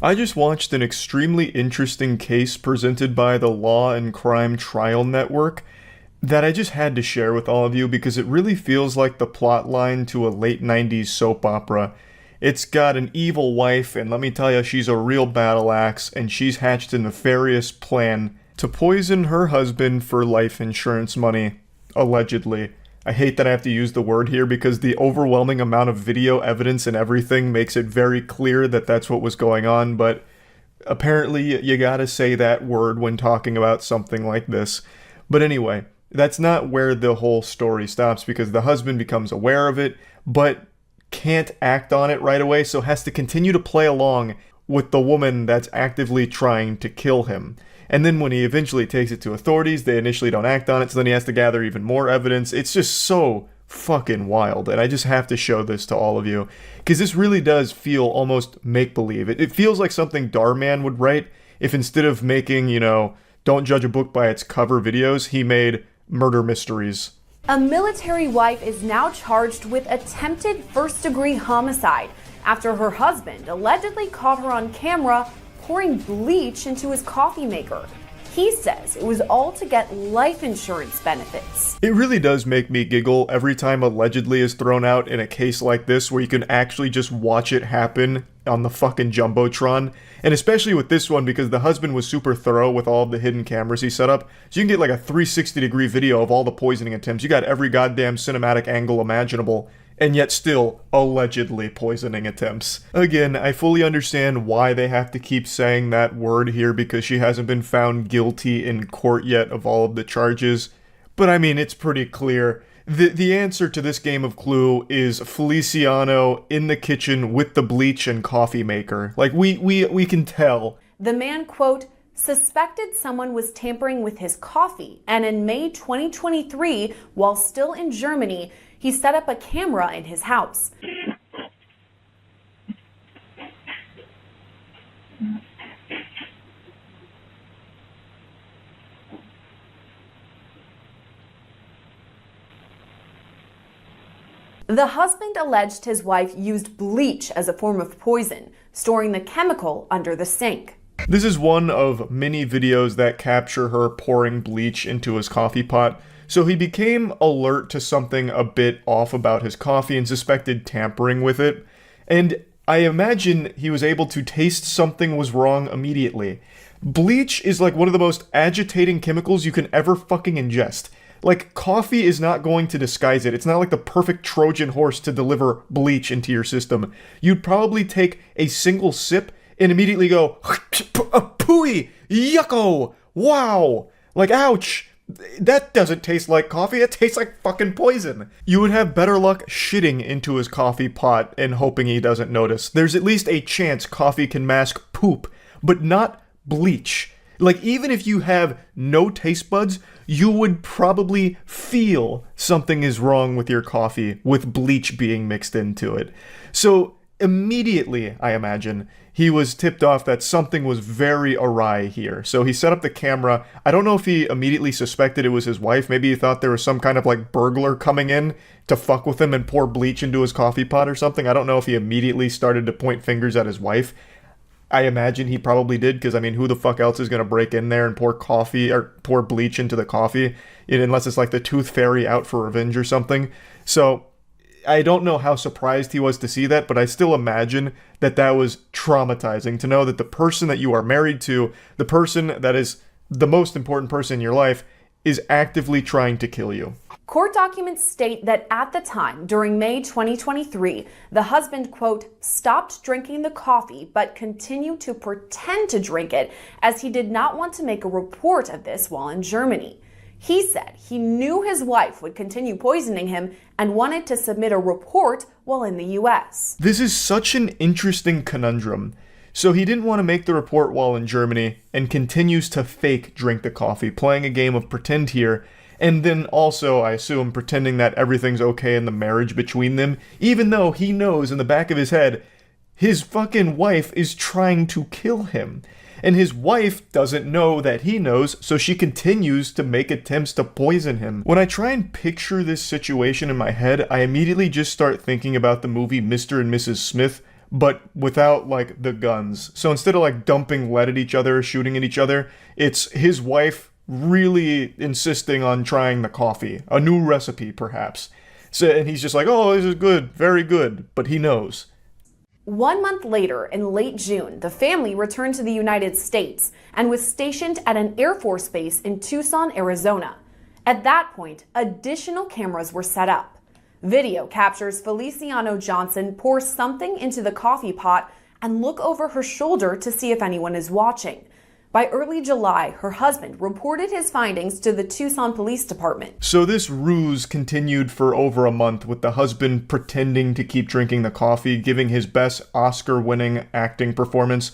I just watched an extremely interesting case presented by the Law and Crime Trial Network that I just had to share with all of you because it really feels like the plot line to a late 90s soap opera. It's got an evil wife, and let me tell you, she's a real battle axe, and she's hatched a nefarious plan to poison her husband for life insurance money, allegedly. I hate that I have to use the word here because the overwhelming amount of video evidence and everything makes it very clear that that's what was going on, but apparently you gotta say that word when talking about something like this. But anyway, that's not where the whole story stops because the husband becomes aware of it, but can't act on it right away, so has to continue to play along with the woman that's actively trying to kill him. And then when he eventually takes it to authorities, they initially don't act on it, so then he has to gather even more evidence. It's just so fucking wild, and I just have to show this to all of you, because this really does feel almost make-believe. It feels like something Darman would write if instead of making, don't judge a book by its cover videos, he made murder mysteries. A military wife is now charged with attempted first-degree homicide after her husband allegedly caught her on camera pouring bleach into his coffee maker. He says it was all to get life insurance benefits. It really does make me giggle every time allegedly is thrown out in a case like this where you can actually just watch it happen on the fucking Jumbotron. And especially with this one because the husband was super thorough with all of the hidden cameras he set up. So you can get like a 360-degree video of all the poisoning attempts. You got every goddamn cinematic angle imaginable. And yet still allegedly poisoning attempts. Again, I fully understand why they have to keep saying that word here because she hasn't been found guilty in court yet of all of the charges. But I mean, it's pretty clear. The answer to this game of Clue is Feliciano in the kitchen with the bleach and coffee maker. Like, we can tell. The man, quote, suspected someone was tampering with his coffee, and in May 2023, while still in Germany, he set up a camera in his house. The husband alleged his wife used bleach as a form of poison, storing the chemical under the sink. This is one of many videos that capture her pouring bleach into his coffee pot. So he became alert to something a bit off about his coffee and suspected tampering with it. And I imagine he was able to taste something was wrong immediately. Bleach is like one of the most agitating chemicals you can ever fucking ingest. Like, coffee is not going to disguise it. It's not like the perfect Trojan horse to deliver bleach into your system. You'd probably take a single sip and immediately go, pooey, yucko, wow, like, ouch. That doesn't taste like coffee, it tastes like fucking poison. You would have better luck shitting into his coffee pot and hoping he doesn't notice. There's at least a chance coffee can mask poop, but not bleach. Like, even if you have no taste buds, you would probably feel something is wrong with your coffee with bleach being mixed into it. So, immediately, I imagine, he was tipped off that something was very awry here. So he set up the camera. I don't know if he immediately suspected it was his wife. Maybe he thought there was some kind of like burglar coming in to fuck with him and pour bleach into his coffee pot or something. I don't know if he immediately started to point fingers at his wife. I imagine he probably did because, I mean, who the fuck else is going to break in there and pour coffee or pour bleach into the coffee? Unless it's like the Tooth Fairy out for revenge or something. So I don't know how surprised he was to see that, but I still imagine that that was traumatizing to know that the person that you are married to, the person that is the most important person in your life, is actively trying to kill you. Court documents state that at the time, during May 2023, the husband, quote, stopped drinking the coffee but continued to pretend to drink it as he did not want to make a report of this while in Germany. He said he knew his wife would continue poisoning him and wanted to submit a report while in the US. This is such an interesting conundrum. So he didn't want to make the report while in Germany and continues to fake drink the coffee, playing a game of pretend here, and then also, I assume, pretending that everything's okay in the marriage between them, even though he knows in the back of his head his fucking wife is trying to kill him. And his wife doesn't know that he knows, so she continues to make attempts to poison him. When I try and picture this situation in my head, I immediately just start thinking about the movie Mr. and Mrs. Smith, but without like the guns. So instead of like dumping lead at each other, shooting at each other, it's his wife really insisting on trying the coffee, a new recipe perhaps. So, and he's just like, oh, this is good, very good, but he knows. 1 month later, in late June, the family returned to the United States and was stationed at an Air Force base in Tucson, Arizona. At that point, additional cameras were set up. Video captures Feliciano Johnson pour something into the coffee pot and look over her shoulder to see if anyone is watching. By early July, her husband reported his findings to the Tucson Police Department. So this ruse continued for over a month, with the husband pretending to keep drinking the coffee, giving his best Oscar-winning acting performance.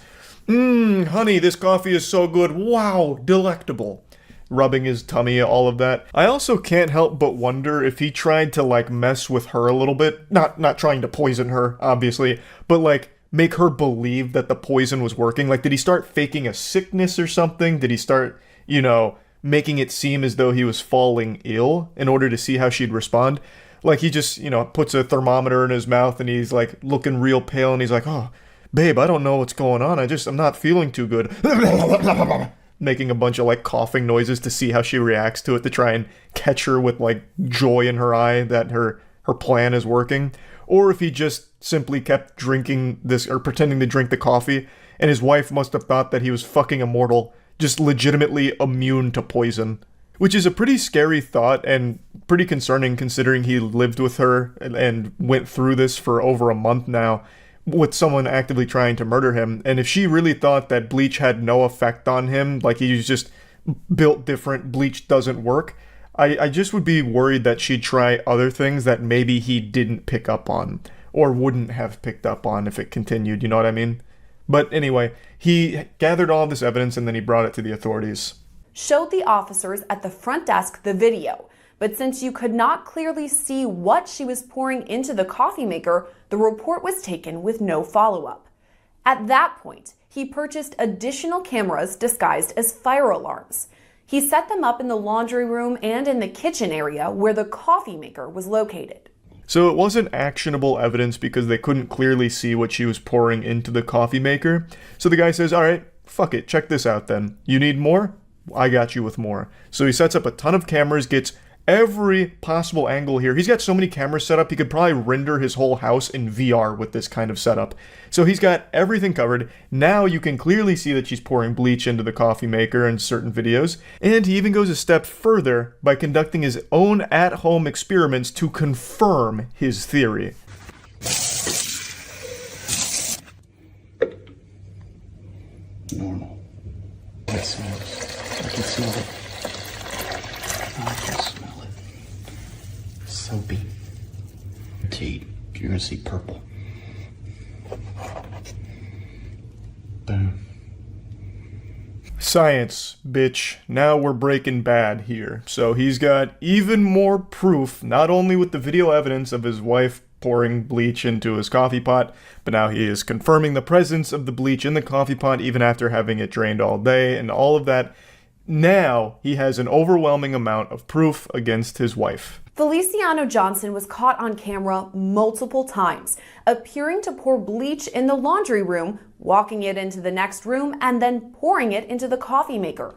Honey, this coffee is so good. Wow, delectable. Rubbing his tummy, all of that. I also can't help but wonder if he tried to like mess with her a little bit. Not trying to poison her, obviously, but like make her believe that the poison was working. Like, did he start faking a sickness or something? Did he start, making it seem as though he was falling ill in order to see how she'd respond? Like, he just, puts a thermometer in his mouth and he's like looking real pale and he's like, oh, babe, I don't know what's going on. I'm not feeling too good. Making a bunch of like coughing noises to see how she reacts to it, to try and catch her with like joy in her eye that her plan is working. Or if he just simply kept drinking this or pretending to drink the coffee, and his wife must have thought that he was fucking immortal, just legitimately immune to poison. Which is a pretty scary thought and pretty concerning considering he lived with her and went through this for over a month now, with someone actively trying to murder him. And if she really thought that bleach had no effect on him, like he was just built different, bleach doesn't work, I just would be worried that she'd try other things that maybe he didn't pick up on, or wouldn't have picked up on if it continued, you know what I mean? But anyway, he gathered all this evidence and then he brought it to the authorities. Showed the officers at the front desk the video, but since you could not clearly see what she was pouring into the coffee maker, the report was taken with no follow-up. At that point, he purchased additional cameras disguised as fire alarms. He set them up in the laundry room and in the kitchen area where the coffee maker was located. So it wasn't actionable evidence because they couldn't clearly see what she was pouring into the coffee maker. So the guy says, all right, fuck it, check this out then. You need more? I got you with more. So he sets up a ton of cameras, gets every possible angle here. He's got so many cameras set up, he could probably render his whole house in VR with this kind of setup. So he's got everything covered. Now you can clearly see that she's pouring bleach into the coffee maker in certain videos. And he even goes a step further by conducting his own at-home experiments to confirm his theory. Normal. It smells. I can smell it. I can smell it. Soapy. Tea. You're gonna see purple. Boom. Science, bitch. Now we're Breaking Bad here. So he's got even more proof, not only with the video evidence of his wife pouring bleach into his coffee pot, but now he is confirming the presence of the bleach in the coffee pot even after having it drained all day and all of that. Now he has an overwhelming amount of proof against his wife. Feliciano Johnson was caught on camera multiple times, appearing to pour bleach in the laundry room, walking it into the next room, and then pouring it into the coffee maker.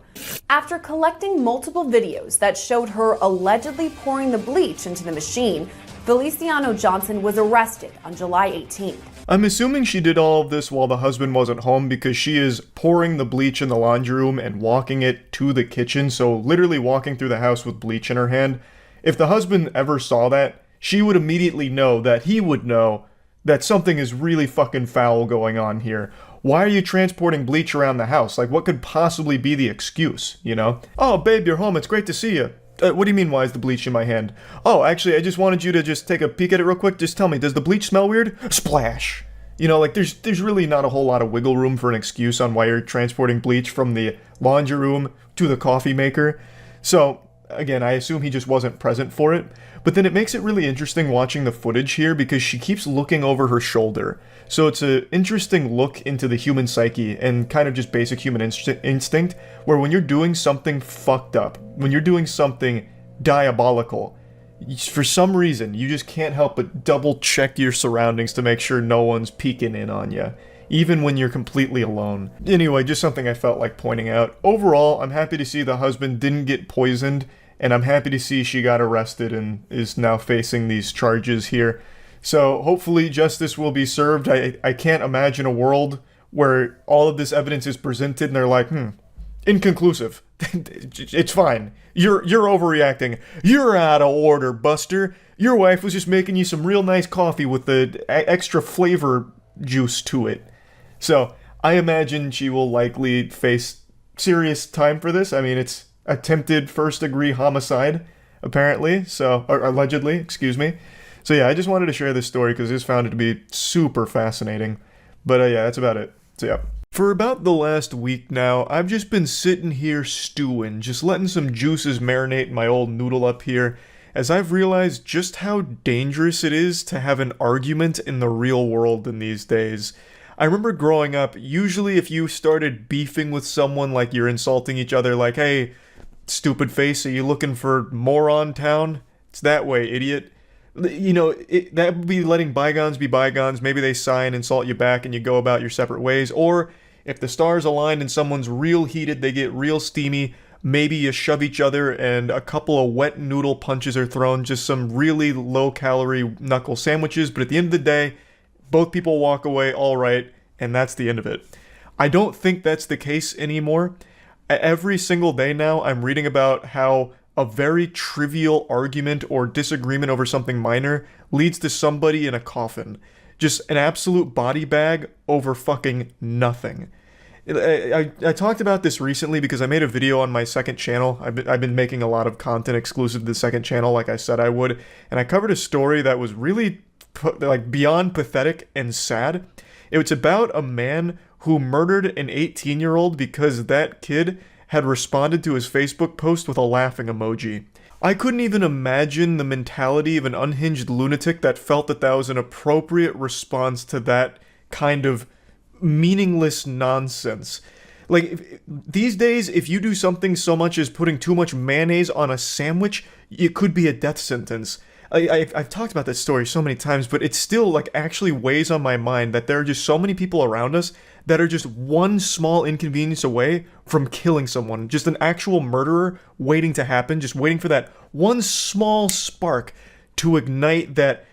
After collecting multiple videos that showed her allegedly pouring the bleach into the machine, Feliciano Johnson was arrested on July 18th. I'm assuming she did all of this while the husband wasn't home because she is pouring the bleach in the laundry room and walking it to the kitchen, so literally walking through the house with bleach in her hand. If the husband ever saw that, she would immediately know that he would know that something is really fucking foul going on here. Why are you transporting bleach around the house? Like, what could possibly be the excuse, you know? Oh, babe, you're home. It's great to see you. What do you mean, why is the bleach in my hand? Oh, actually, I just wanted you to just take a peek at it real quick. Just tell me, does the bleach smell weird? Splash. You know, like, there's really not a whole lot of wiggle room for an excuse on why you're transporting bleach from the laundry room to the coffee maker. So, again, I assume he just wasn't present for it. But then it makes it really interesting watching the footage here because she keeps looking over her shoulder. So it's an interesting look into the human psyche and kind of just basic human instinct, where when you're doing something fucked up, when you're doing something diabolical, for some reason, you just can't help but double check your surroundings to make sure no one's peeking in on you, even when you're completely alone. Anyway, just something I felt like pointing out. Overall, I'm happy to see the husband didn't get poisoned, and I'm happy to see she got arrested and is now facing these charges here. So hopefully justice will be served. I can't imagine a world where all of this evidence is presented and they're like, inconclusive. It's fine. You're overreacting. You're out of order, Buster. Your wife was just making you some real nice coffee with the extra flavor juice to it. So I imagine she will likely face serious time for this. I mean, it's attempted first-degree homicide, apparently. So, or allegedly, excuse me. So yeah, I just wanted to share this story because I just found it to be super fascinating. But yeah, that's about it. So yeah. For about the last week now, I've just been sitting here stewing, just letting some juices marinate in my old noodle up here, as I've realized just how dangerous it is to have an argument in the real world in these days. I remember growing up, usually if you started beefing with someone, like you're insulting each other, like, hey, stupid face, are you looking for moron town? It's that way, idiot. You know, that would be letting bygones be bygones. Maybe they sigh and insult you back and you go about your separate ways. Or if the stars align and someone's real heated, they get real steamy, maybe you shove each other and a couple of wet noodle punches are thrown, just some really low-calorie knuckle sandwiches. But at the end of the day, both people walk away all right, and that's the end of it. I don't think that's the case anymore. Every single day now, I'm reading about how a very trivial argument or disagreement over something minor leads to somebody in a coffin. Just an absolute body bag over fucking nothing. I talked about this recently because I made a video on my second channel. I've been making a lot of content exclusive to the second channel like I said I would. And I covered a story that was really like beyond pathetic and sad. It was about a man who murdered an 18-year-old because that kid had responded to his Facebook post with a laughing emoji. I couldn't even imagine the mentality of an unhinged lunatic that felt that that was an appropriate response to that kind of meaningless nonsense. Like, these days, if you do something so much as putting too much mayonnaise on a sandwich, it could be a death sentence. I've talked about this story so many times, but it still, like, actually weighs on my mind that there are just so many people around us that are just one small inconvenience away from killing someone. Just an actual murderer waiting to happen, just waiting for that one small spark to ignite that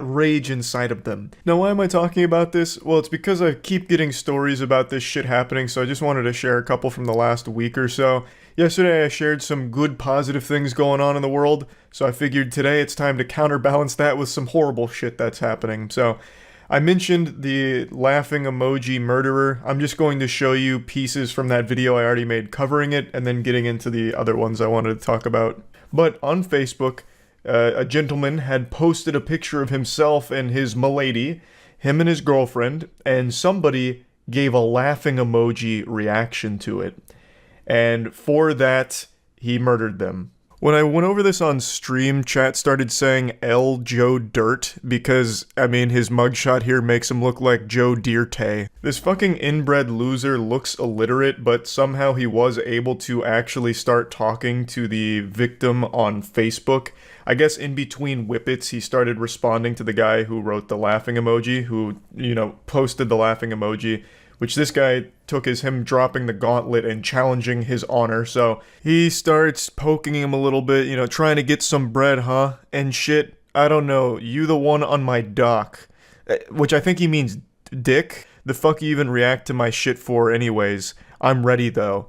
rage inside of them. Now, why am I talking about this? Well, it's because I keep getting stories about this shit happening, so I just wanted to share a couple from the last week or so. Yesterday, I shared some good, positive things going on in the world, so I figured today it's time to counterbalance that with some horrible shit that's happening. So, I mentioned the laughing emoji murderer. I'm just going to show you pieces from that video I already made covering it, and then getting into the other ones I wanted to talk about. But on Facebook, a gentleman had posted a picture of himself and his milady, him and his girlfriend, and somebody gave a laughing emoji reaction to it. And for that, he murdered them. When I went over this on stream, chat started saying L. Joe Dirt, because, I mean, his mugshot here makes him look like Joe Dirte. This fucking inbred loser looks illiterate, but somehow he was able to actually start talking to the victim on Facebook. I guess in between whippets, he started responding to the guy who wrote the laughing emoji, who, you know, posted the laughing emoji, which this guy took as him dropping the gauntlet and challenging his honor. So he starts poking him a little bit, you know, trying to get some bread, huh? And shit, I don't know, you the one on my dock. Which I think he means dick. The fuck you even react to my shit for anyways? I'm ready though.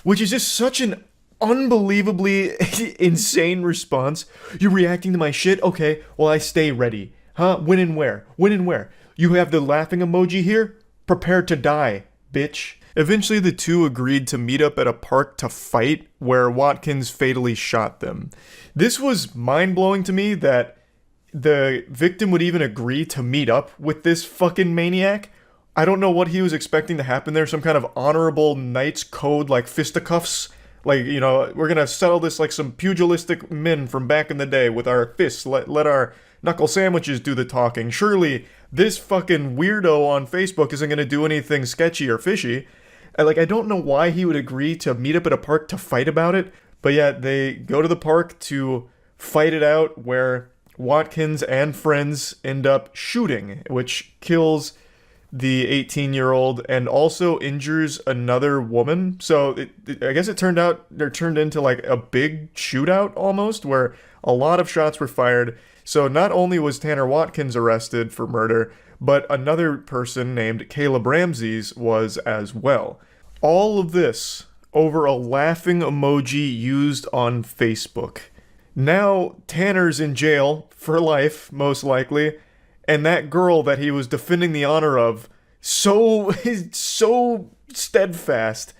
Which is just such an unbelievably insane response. You're reacting to my shit? Okay, well I stay ready. Huh? When and where? When and where? You have the laughing emoji here? Prepare to die, bitch. Eventually the two agreed to meet up at a park to fight, where Watkins fatally shot them. This was mind-blowing to me that the victim would even agree to meet up with this fucking maniac. I don't know what he was expecting to happen there, some kind of honorable knight's code like fisticuffs. Like, you know, we're gonna settle this like some pugilistic men from back in the day with our fists. Let our knuckle sandwiches do the talking. Surely this fucking weirdo on Facebook isn't gonna do anything sketchy or fishy. I don't know why he would agree to meet up at a park to fight about it. But yeah, they go to the park to fight it out where Watkins and friends end up shooting, which kills the 18-year-old and also injures another woman. So I guess it turned into like a big shootout almost, where a lot of shots were fired. So not only was Tanner Watkins arrested for murder, but another person named Caleb Ramses was as well. All of this over a laughing emoji used on Facebook. Now Tanner's in jail for life, most likely, and that girl that he was defending the honor of so steadfast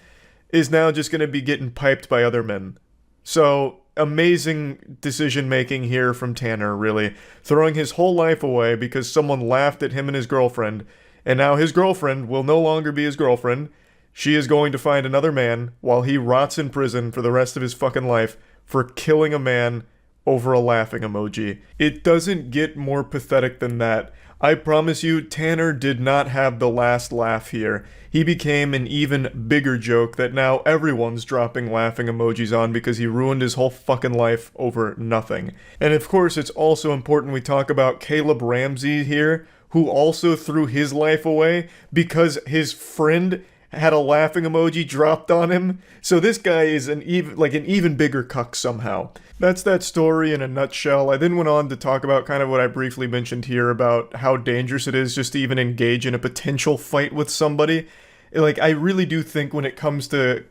is now just going to be getting piped by other men. So amazing decision making here from Tanner, really. Throwing his whole life away because someone laughed at him and his girlfriend, and now his girlfriend will no longer be his girlfriend. She is going to find another man while he rots in prison for the rest of his fucking life for killing a man over a laughing emoji. It doesn't get more pathetic than that. I promise you, Tanner did not have the last laugh here. He became an even bigger joke that now everyone's dropping laughing emojis on because he ruined his whole fucking life over nothing. And of course, it's also important we talk about Caleb Ramsey here, who also threw his life away because his friend had a laughing emoji dropped on him. So this guy is an even bigger cuck somehow. That's that story in a nutshell. I then went on to talk about kind of what I briefly mentioned here about how dangerous it is just to even engage in a potential fight with somebody. Like, I really do think when it comes to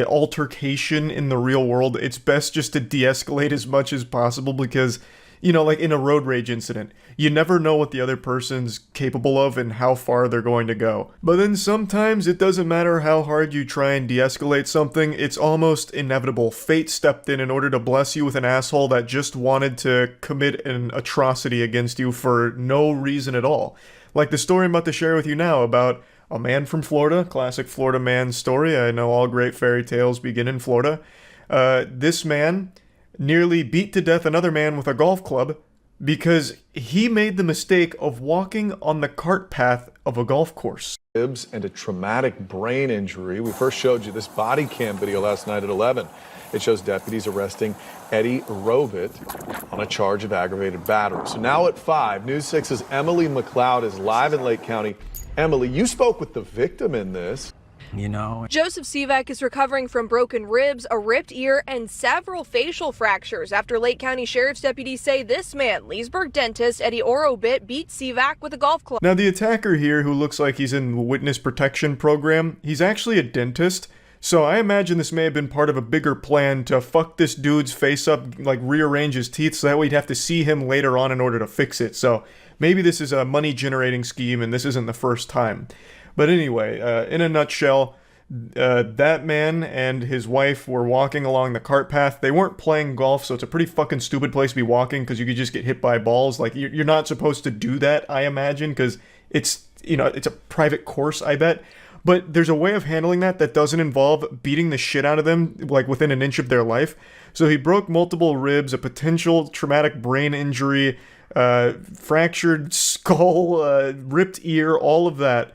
altercation in the real world, it's best just to de-escalate as much as possible because, you know, like in a road rage incident, you never know what the other person's capable of and how far they're going to go. But then sometimes it doesn't matter how hard you try and de-escalate something, it's almost inevitable. Fate stepped in order to bless you with an asshole that just wanted to commit an atrocity against you for no reason at all. Like the story I'm about to share with you now about a man from Florida, classic Florida man story. I know all great fairy tales begin in Florida. This man nearly beat to death another man with a golf club because he made the mistake of walking on the cart path of a golf course. And a traumatic brain injury. We first showed you this body cam video last night at 11. It shows deputies arresting Eddie Robit on a charge of aggravated battery. So now at 5, News 6's Emily McLeod is live in Lake County. Emily, you spoke with the victim in this. You know, Joseph Sivak is recovering from broken ribs, a ripped ear, and several facial fractures after Lake County Sheriff's deputies say this man, Leesburg dentist Eddie Orobit, beat Sivak with a golf club. Now the attacker here, who looks like he's in the witness protection program, he's actually a dentist. So I imagine this may have been part of a bigger plan to fuck this dude's face up, like rearrange his teeth so that way you'd have to see him later on in order to fix it. So maybe this is a money generating scheme and this isn't the first time. But anyway, in a nutshell, that man and his wife were walking along the cart path. They weren't playing golf, so it's a pretty fucking stupid place to be walking because you could just get hit by balls. Like, you're not supposed to do that, I imagine, because it's, you know, it's a private course, I bet. But there's a way of handling that doesn't involve beating the shit out of them, like, within an inch of their life. So he broke multiple ribs, a potential traumatic brain injury, fractured skull, ripped ear, all of that,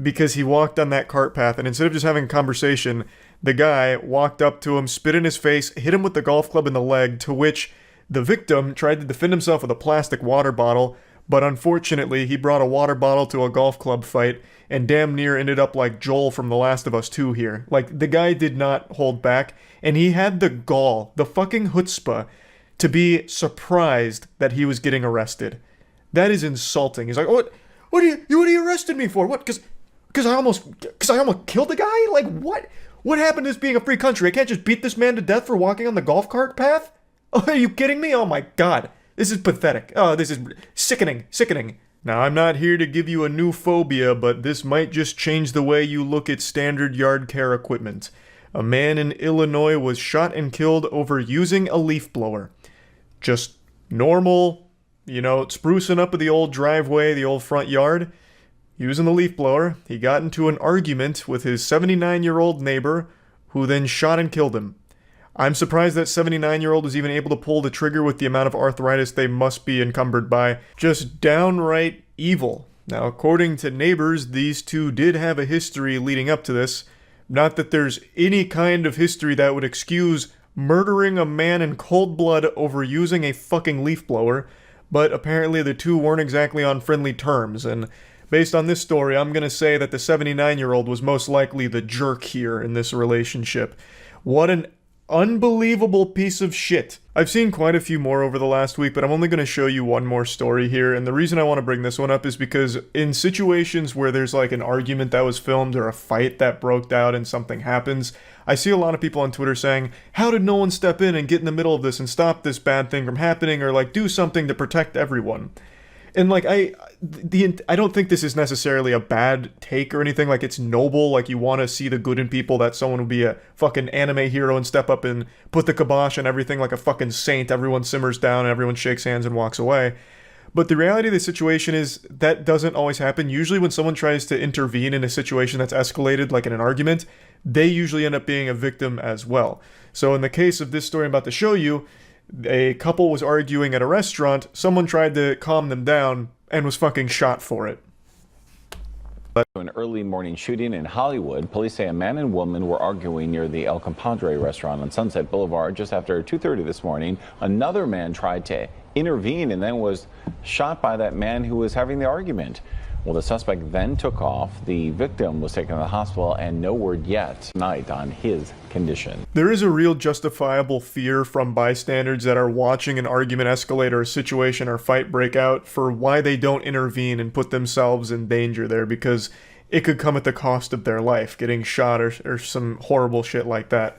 because he walked on that cart path, and instead of just having a conversation, the guy walked up to him, spit in his face, hit him with the golf club in the leg, to which the victim tried to defend himself with a plastic water bottle, but unfortunately he brought a water bottle to a golf club fight, and damn near ended up like Joel from The Last of Us 2 here. Like, the guy did not hold back, and he had the gall, the fucking chutzpah, to be surprised that he was getting arrested. That is insulting. He's like, what are you arrested me for? What, Because I almost killed a guy? Like, what? What happened to this being a free country? I can't just beat this man to death for walking on the golf cart path? Oh, are you kidding me? Oh my god. This is pathetic. Oh, this is sickening. Now, I'm not here to give you a new phobia, but this might just change the way you look at standard yard care equipment. A man in Illinois was shot and killed over using a leaf blower. Just normal, you know, sprucing up the old driveway, the old front yard. Using the leaf blower, he got into an argument with his 79-year-old neighbor, who then shot and killed him. I'm surprised that 79-year-old was even able to pull the trigger with the amount of arthritis they must be encumbered by. Just downright evil. Now, according to neighbors, these two did have a history leading up to this. Not that there's any kind of history that would excuse murdering a man in cold blood over using a fucking leaf blower, but apparently the two weren't exactly on friendly terms, and based on this story, I'm gonna say that the 79-year-old was most likely the jerk here in this relationship. What an unbelievable piece of shit. I've seen quite a few more over the last week, but I'm only going to show you one more story here, and the reason I want to bring this one up is because in situations where there's like an argument that was filmed or a fight that broke out and something happens, I see a lot of people on Twitter saying, how did no one step in and get in the middle of this and stop this bad thing from happening, or like do something to protect everyone? And like I don't think this is necessarily a bad take or anything. Like, it's noble, like you want to see the good in people, that someone would be a fucking anime hero and step up and put the kibosh on everything like a fucking saint. Everyone simmers down and everyone shakes hands and walks away. But the reality of the situation is that doesn't always happen. Usually when someone tries to intervene in a situation that's escalated, like in an argument, they usually end up being a victim as well. So in the case of this story I'm about to show you, a couple was arguing at a restaurant, someone tried to calm them down, and was fucking shot for it. An early morning shooting in Hollywood. Police say a man and woman were arguing near the El Compadre restaurant on Sunset Boulevard just after 2:30 this morning. Another man tried to intervene and then was shot by that man who was having the argument. Well, the suspect then took off. The victim was taken to the hospital, and no word yet tonight on his condition. There is a real justifiable fear from bystanders that are watching an argument escalate or a situation or fight break out for why they don't intervene and put themselves in danger there, because it could come at the cost of their life, getting shot or some horrible shit like that.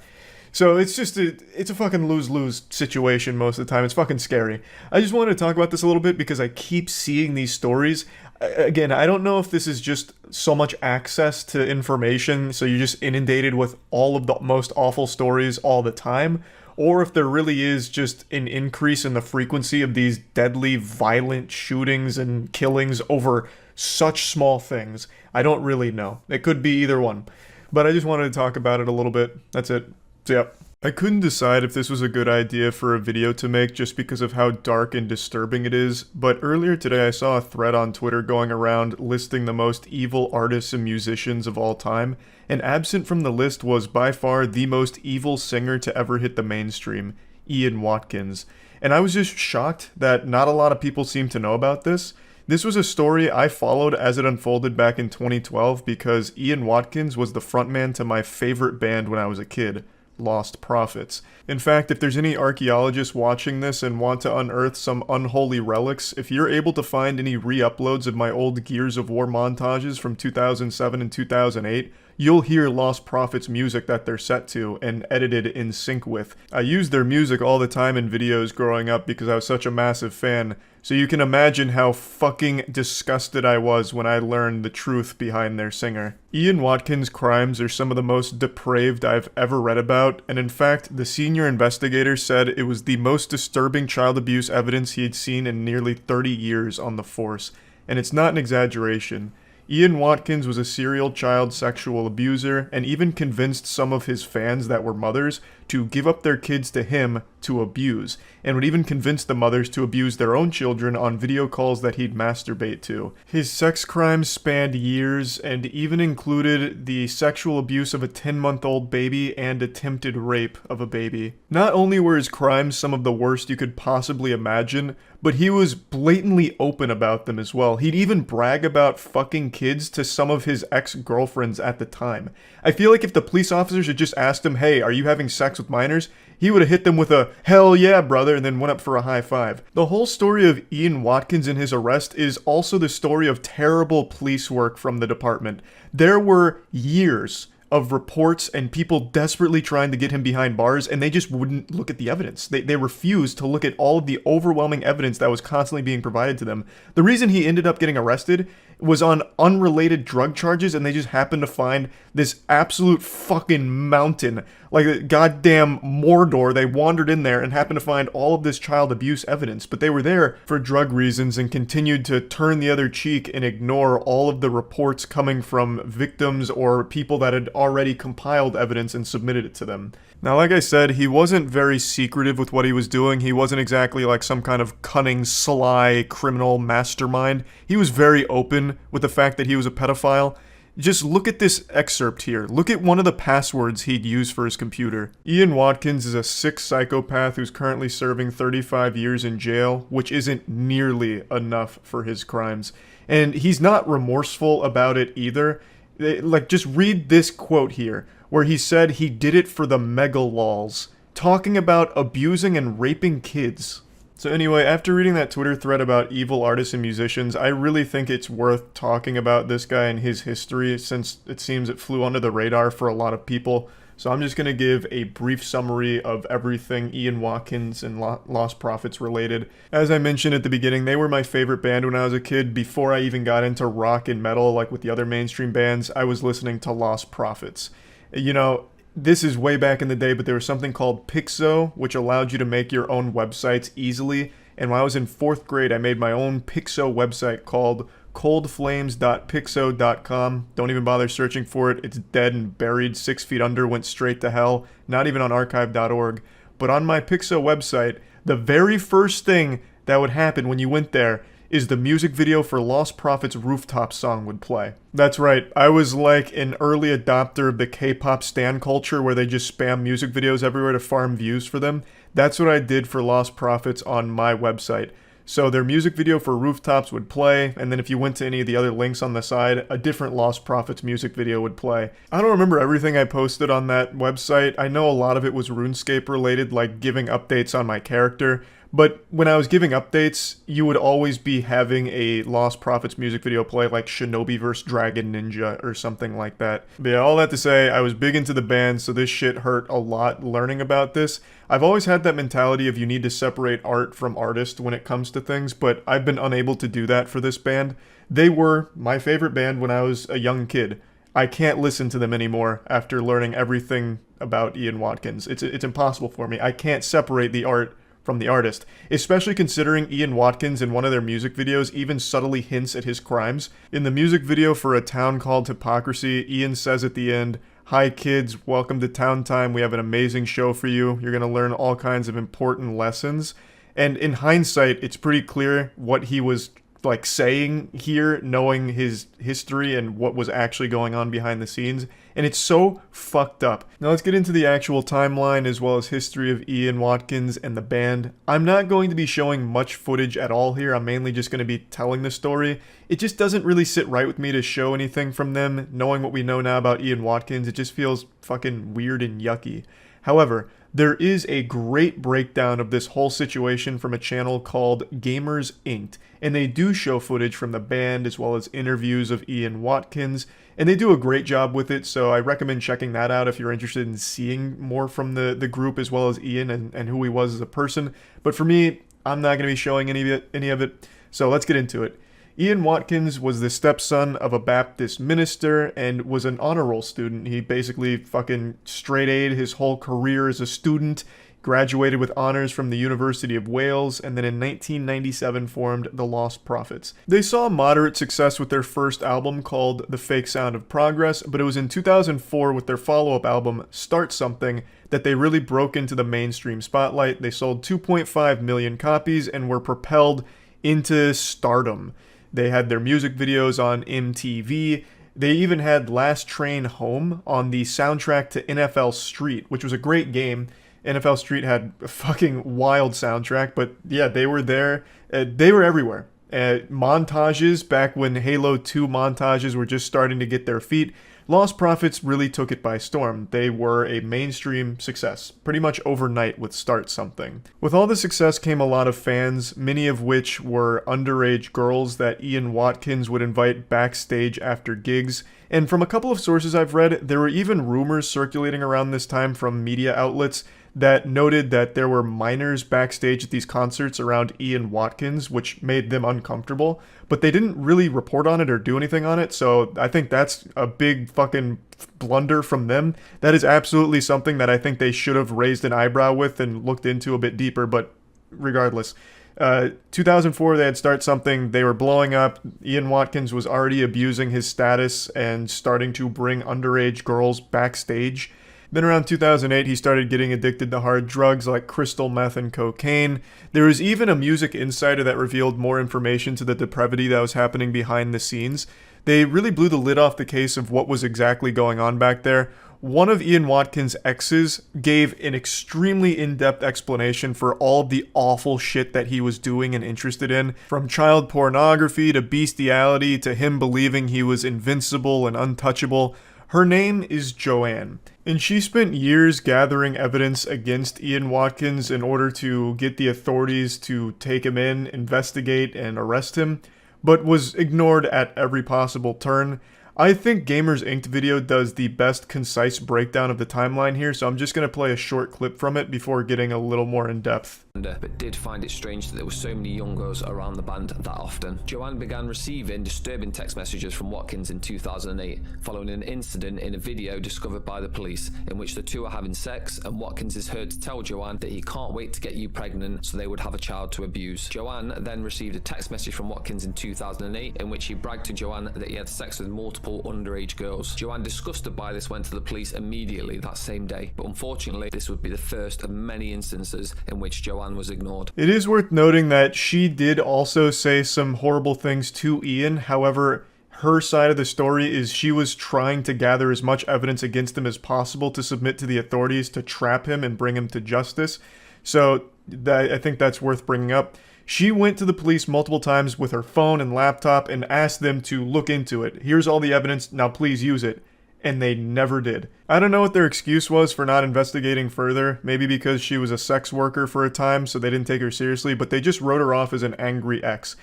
So it's just it's a fucking lose-lose situation most of the time. It's fucking scary. I just wanted to talk about this a little bit because I keep seeing these stories. Again, I don't know if this is just so much access to information, so you're just inundated with all of the most awful stories all the time, or if there really is just an increase in the frequency of these deadly, violent shootings and killings over such small things. I don't really know. It could be either one. But I just wanted to talk about it a little bit. That's it. So, yep. I couldn't decide if this was a good idea for a video to make just because of how dark and disturbing it is, but earlier today I saw a thread on Twitter going around listing the most evil artists and musicians of all time, and absent from the list was by far the most evil singer to ever hit the mainstream, Ian Watkins. And I was just shocked that not a lot of people seem to know about this. This was a story I followed as it unfolded back in 2012 because Ian Watkins was the frontman to my favorite band when I was a kid, Lost Prophets. In fact, if there's any archaeologists watching this and want to unearth some unholy relics, if you're able to find any re-uploads of my old Gears of War montages from 2007 and 2008, you'll hear Lost Prophets music that they're set to and edited in sync with. I used their music all the time in videos growing up because I was such a massive fan, so you can imagine how fucking disgusted I was when I learned the truth behind their singer. Ian Watkins' crimes are some of the most depraved I've ever read about, and in fact, the senior investigator said it was the most disturbing child abuse evidence he had seen in nearly 30 years on the force. And it's not an exaggeration. Ian Watkins was a serial child sexual abuser and even convinced some of his fans that were mothers to give up their kids to him to abuse, and would even convince the mothers to abuse their own children on video calls that he'd masturbate to. His sex crimes spanned years and even included the sexual abuse of a 10-month-old baby and attempted rape of a baby. Not only were his crimes some of the worst you could possibly imagine, but he was blatantly open about them as well. He'd even brag about fucking kids to some of his ex-girlfriends at the time. I feel like if the police officers had just asked him, hey, are you having sex with minors? He would have hit them with a, hell yeah, brother, and then went up for a high five. The whole story of Ian Watkins and his arrest is also the story of terrible police work from the department. There were years of reports and people desperately trying to get him behind bars, and they just wouldn't look at the evidence. They refused to look at all of the overwhelming evidence that was constantly being provided to them. The reason he ended up getting arrested was on unrelated drug charges, and they just happened to find this absolute fucking mountain, like a goddamn Mordor. They wandered in there and happened to find all of this child abuse evidence, but they were there for drug reasons and continued to turn the other cheek and ignore all of the reports coming from victims or people that had already compiled evidence and submitted it to them. Now, like I said, he wasn't very secretive with what he was doing. He wasn't exactly like some kind of cunning, sly, criminal mastermind. He was very open with the fact that he was a pedophile. Just look at this excerpt here. Look at one of the passwords he'd use for his computer. Ian Watkins is a sick psychopath who's currently serving 35 years in jail, which isn't nearly enough for his crimes. And he's not remorseful about it either. Like, just read this quote here, where he said he did it for the mega lols, talking about abusing and raping kids. So anyway, after reading that Twitter thread about evil artists and musicians, I really think it's worth talking about this guy and his history, since it seems it flew under the radar for a lot of people. So I'm just going to give a brief summary of everything Ian Watkins and Lost Prophets related. As I mentioned at the beginning, they were my favorite band when I was a kid. Before I even got into rock and metal, like with the other mainstream bands, I was listening to Lost Prophets. You know, this is way back in the day, but there was something called Penguinz0, which allowed you to make your own websites easily. And when I was in 4th grade, I made my own Penguinz0 website called coldflames.penguinz0.com. Don't even bother searching for it. It's dead and buried 6 feet under, went straight to hell. Not even on archive.org. But on my Penguinz0 website, the very first thing that would happen when you went there is the music video for Lost Prophets' Rooftop song would play. That's right, I was like an early adopter of the K-pop stan culture where they just spam music videos everywhere to farm views for them. That's what I did for Lost Prophets on my website. So their music video for Rooftops would play, and then if you went to any of the other links on the side, a different Lost Prophets music video would play. I don't remember everything I posted on that website. I know a lot of it was RuneScape related, like giving updates on my character. But when I was giving updates, you would always be having a Lost Prophets music video play, like Shinobi vs. Dragon Ninja or something like that. But yeah, all that to say, I was big into the band, so this shit hurt a lot learning about this. I've always had that mentality of you need to separate art from artist when it comes to things, but I've been unable to do that for this band. They were my favorite band when I was a young kid. I can't listen to them anymore after learning everything about Ian Watkins. It's impossible for me. I can't separate the art from the artist, especially considering Ian Watkins in one of their music videos even subtly hints at his crimes. In the music video for A Town Called Hypocrisy, Ian says at the end, "Hi kids, welcome to Town Time. We have an amazing show for you. You're going to learn all kinds of important lessons." And in hindsight, it's pretty clear what he was like saying here, knowing his history and what was actually going on behind the scenes, and it's so fucked up. Now let's get into the actual timeline as well as history of Ian Watkins and the band. I'm not going to be showing much footage at all here. I'm mainly just going to be telling the story. It just doesn't really sit right with me to show anything from them. Knowing what we know now about Ian Watkins, it just feels fucking weird and yucky. However, there is a great breakdown of this whole situation from a channel called Gamers Inked, and they do show footage from the band as well as interviews of Ian Watkins, and they do a great job with it, so I recommend checking that out if you're interested in seeing more from the group as well as Ian and who he was as a person. But for me, I'm not going to be showing any of it, so let's get into it. Ian Watkins was the stepson of a Baptist minister and was an honor roll student. He basically fucking straight A'd his whole career as a student, graduated with honors from the University of Wales, and then in 1997 formed the Lost Prophets. They saw moderate success with their first album called The Fake Sound of Progress, but it was in 2004 with their follow-up album Start Something that they really broke into the mainstream spotlight. They sold 2.5 million copies and were propelled into stardom. They had their music videos on MTV. They even had Last Train Home on the soundtrack to NFL Street, which was a great game. NFL Street had a fucking wild soundtrack, but yeah, they were there. They were everywhere. Montages, back when Halo 2 montages were just starting to get their feet, Lost Prophets really took it by storm. They were a mainstream success, pretty much overnight with Start Something. With all the success came a lot of fans, many of which were underage girls that Ian Watkins would invite backstage after gigs. And from a couple of sources I've read, there were even rumors circulating around this time from media outlets that noted that there were minors backstage at these concerts around Ian Watkins, which made them uncomfortable, but they didn't really report on it or do anything on it, so I think that's a big fucking blunder from them. That is absolutely something that I think they should have raised an eyebrow with and looked into a bit deeper, but regardless. 2004, they had Start Something. They were blowing up. Ian Watkins was already abusing his status and starting to bring underage girls backstage. Then around 2008, he started getting addicted to hard drugs like crystal meth and cocaine. There was even a Music Insider that revealed more information to the depravity that was happening behind the scenes. They really blew the lid off the case of what was exactly going on back there. One of Ian Watkins' exes gave an extremely in-depth explanation for all of the awful shit that he was doing and interested in, from child pornography to bestiality to him believing he was invincible and untouchable. Her name is Joanne, and she spent years gathering evidence against Ian Watkins in order to get the authorities to take him in, investigate, and arrest him, but was ignored at every possible turn. I think Gamers Inc. video does the best concise breakdown of the timeline here, so I'm just going to play a short clip from it before getting a little more in depth. But did find it strange that there were so many young girls around the band that often. Joanne began receiving disturbing text messages from Watkins in 2008, following an incident in a video discovered by the police, in which the two are having sex, and Watkins is heard to tell Joanne that he can't wait to get you pregnant so they would have a child to abuse. Joanne then received a text message from Watkins in 2008, in which he bragged to Joanne that he had sex with multiple underage girls. Joanne, disgusted by this, went to the police immediately that same day, but unfortunately this would be the first of many instances in which Joanne was ignored. It is worth noting that she did also say some horrible things to Ian. However, her side of the story is she was trying to gather as much evidence against him as possible to submit to the authorities to trap him and bring him to justice. So I think that's worth bringing up. She went to the police multiple times with her phone and laptop and asked them to look into it. Here's all the evidence, now please use it. And they never did. I don't know what their excuse was for not investigating further. Maybe because she was a sex worker for a time, so they didn't take her seriously, but they just wrote her off as an angry ex.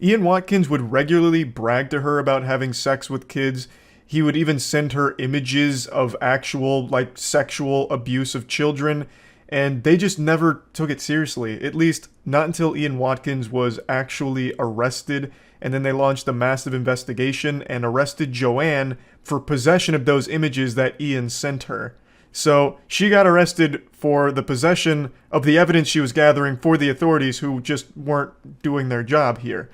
Ian Watkins would regularly brag to her about having sex with kids. He would even send her images of actual, sexual abuse of children, and they just never took it seriously. At least, not until Ian Watkins was actually arrested, and then they launched a massive investigation and arrested Joanne for possession of those images that Ian sent her. So she got arrested for the possession of the evidence she was gathering for the authorities, who just weren't doing their job here.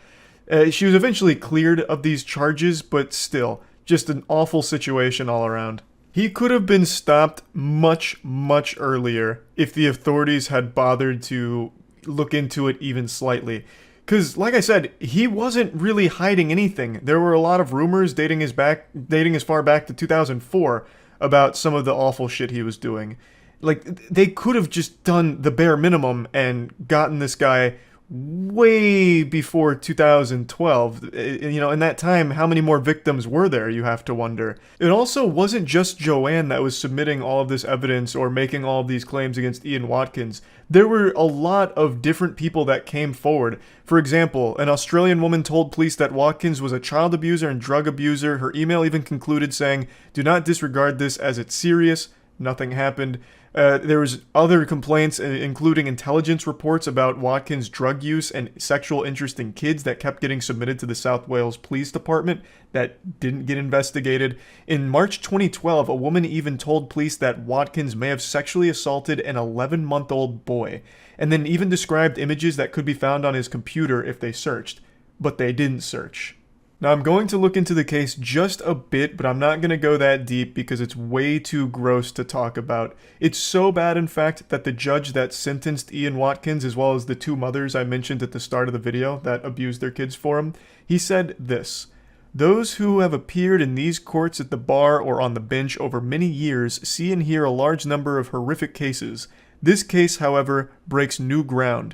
She was eventually cleared of these charges, but still, just an awful situation all around. He could have been stopped much, much earlier if the authorities had bothered to look into it even slightly. Because, like I said, he wasn't really hiding anything. There were a lot of rumors dating as far back to 2004 about some of the awful shit he was doing. They could have just done the bare minimum and gotten this guy way before 2012. In that time, how many more victims were there, you have to wonder. It also wasn't just Joanne that was submitting all of this evidence or making all of these claims against Ian Watkins. There were a lot of different people that came forward. For example, an Australian woman told police that Watkins was a child abuser and drug abuser. Her email even concluded saying, "Do not disregard this as it's serious." Nothing happened. There was other complaints, including intelligence reports about Watkins' drug use and sexual interest in kids that kept getting submitted to the South Wales Police Department that didn't get investigated. In March 2012, a woman even told police that Watkins may have sexually assaulted an 11-month-old boy, and then even described images that could be found on his computer if they searched. But they didn't search. Now, I'm going to look into the case just a bit, but I'm not going to go that deep because it's way too gross to talk about. It's so bad, in fact, that the judge that sentenced Ian Watkins, as well as the two mothers I mentioned at the start of the video that abused their kids for him, he said this: "Those who have appeared in these courts at the bar or on the bench over many years see and hear a large number of horrific cases. This case, however, breaks new ground.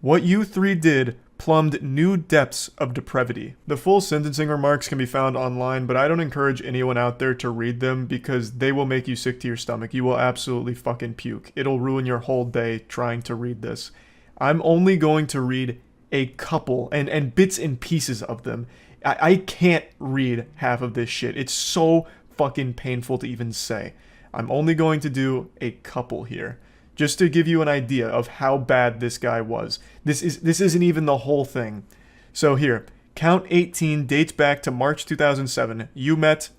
What you three did plumbed new depths of depravity." The full sentencing remarks can be found online, but I don't encourage anyone out there to read them because they will make you sick to your stomach. You will absolutely fucking puke. It'll ruin your whole day trying to read this. I'm only going to read a couple and bits and pieces of them. I can't read half of this shit. It's so fucking painful to even say. I'm only going to do a couple here, just to give you an idea of how bad this guy was. This isn't even the whole thing. So here, count 18 dates back to March 2007. You met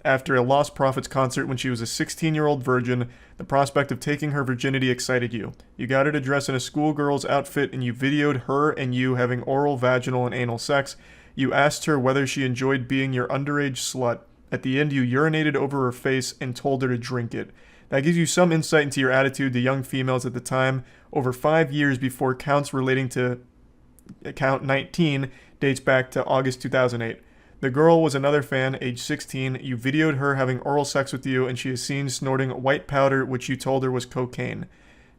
after a Lost Prophets concert when she was a 16-year-old virgin. The prospect of taking her virginity excited you. You got her to dress in a schoolgirl's outfit and you videoed her and you having oral, vaginal, and anal sex. You asked her whether she enjoyed being your underage slut. At the end, you urinated over her face and told her to drink it. That gives you some insight into your attitude to young females at the time. Over 5 years before counts relating to count 19 dates back to August 2008. The girl was another fan, age 16. You videoed her having oral sex with you, and she is seen snorting white powder, which you told her was cocaine.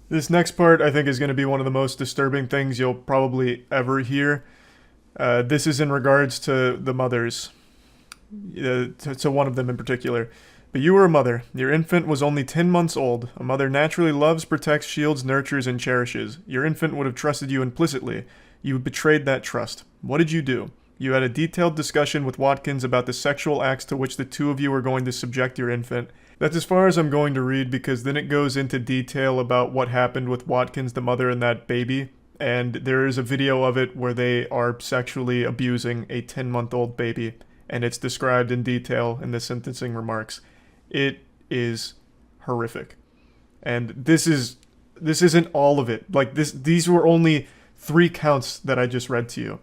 This next part, I think, is going to be one of the most disturbing things you'll probably ever hear. This is in regards to the mothers, to one of them in particular. But you were a mother. Your infant was only 10 months old. A mother naturally loves, protects, shields, nurtures, and cherishes. Your infant would have trusted you implicitly. You betrayed that trust. What did you do? You had a detailed discussion with Watkins about the sexual acts to which the two of you were going to subject your infant. That's as far as I'm going to read, because then it goes into detail about what happened with Watkins, the mother, and that baby. And there is a video of it where they are sexually abusing a 10-month-old baby, and it's described in detail in the sentencing remarks. It is horrific. And this isn't all of it. Like, these were only 3 counts that I just read to you.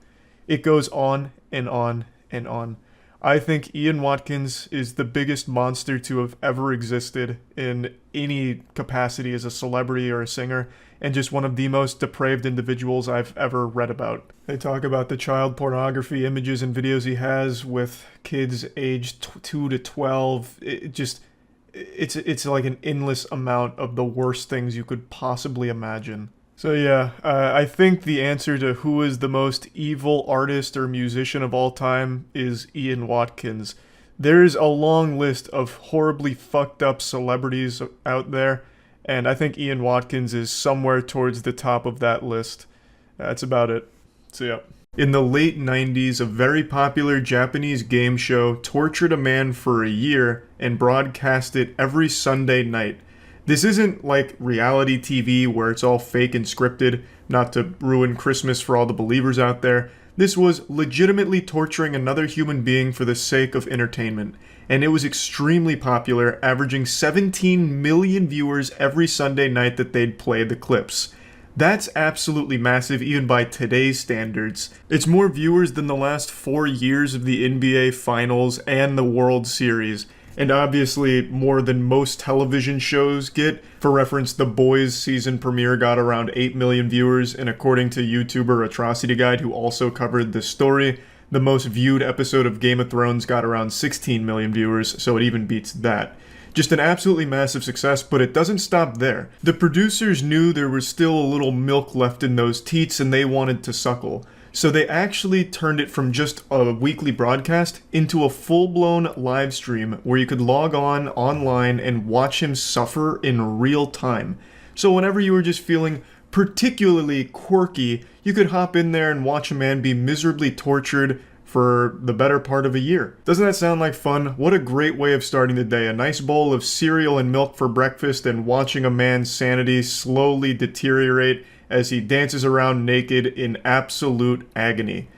It goes on and on and on. I think Ian Watkins is the biggest monster to have ever existed in any capacity as a celebrity or a singer, and just one of the most depraved individuals I've ever read about. They talk about the child pornography images and videos he has with kids aged 2 to 12. It's like an endless amount of the worst things you could possibly imagine. So yeah, I think the answer to who is the most evil artist or musician of all time is Ian Watkins. There's a long list of horribly fucked up celebrities out there, and I think Ian Watkins is somewhere towards the top of that list. That's about it. So yeah. In the late 90s, a very popular Japanese game show tortured a man for a year and broadcast it every Sunday night. This isn't like reality TV where it's all fake and scripted, not to ruin Christmas for all the believers out there. This was legitimately torturing another human being for the sake of entertainment. And it was extremely popular, averaging 17 million viewers every Sunday night that they'd play the clips. That's absolutely massive, even by today's standards. It's more viewers than the last 4 years of the NBA Finals and the World Series. And obviously more than most television shows get. For reference, The Boys season premiere got around 8 million viewers, and according to YouTuber Atrocity Guide, who also covered this story, the most viewed episode of Game of Thrones got around 16 million viewers, so it even beats that. Just an absolutely massive success, but it doesn't stop there. The producers knew there was still a little milk left in those teats, and they wanted to suckle. So they actually turned it from just a weekly broadcast into a full-blown live stream where you could log on online and watch him suffer in real time. So whenever you were just feeling particularly quirky, you could hop in there and watch a man be miserably tortured for the better part of a year. Doesn't that sound like fun? What a great way of starting the day. A nice bowl of cereal and milk for breakfast and watching a man's sanity slowly deteriorate as he dances around naked in absolute agony.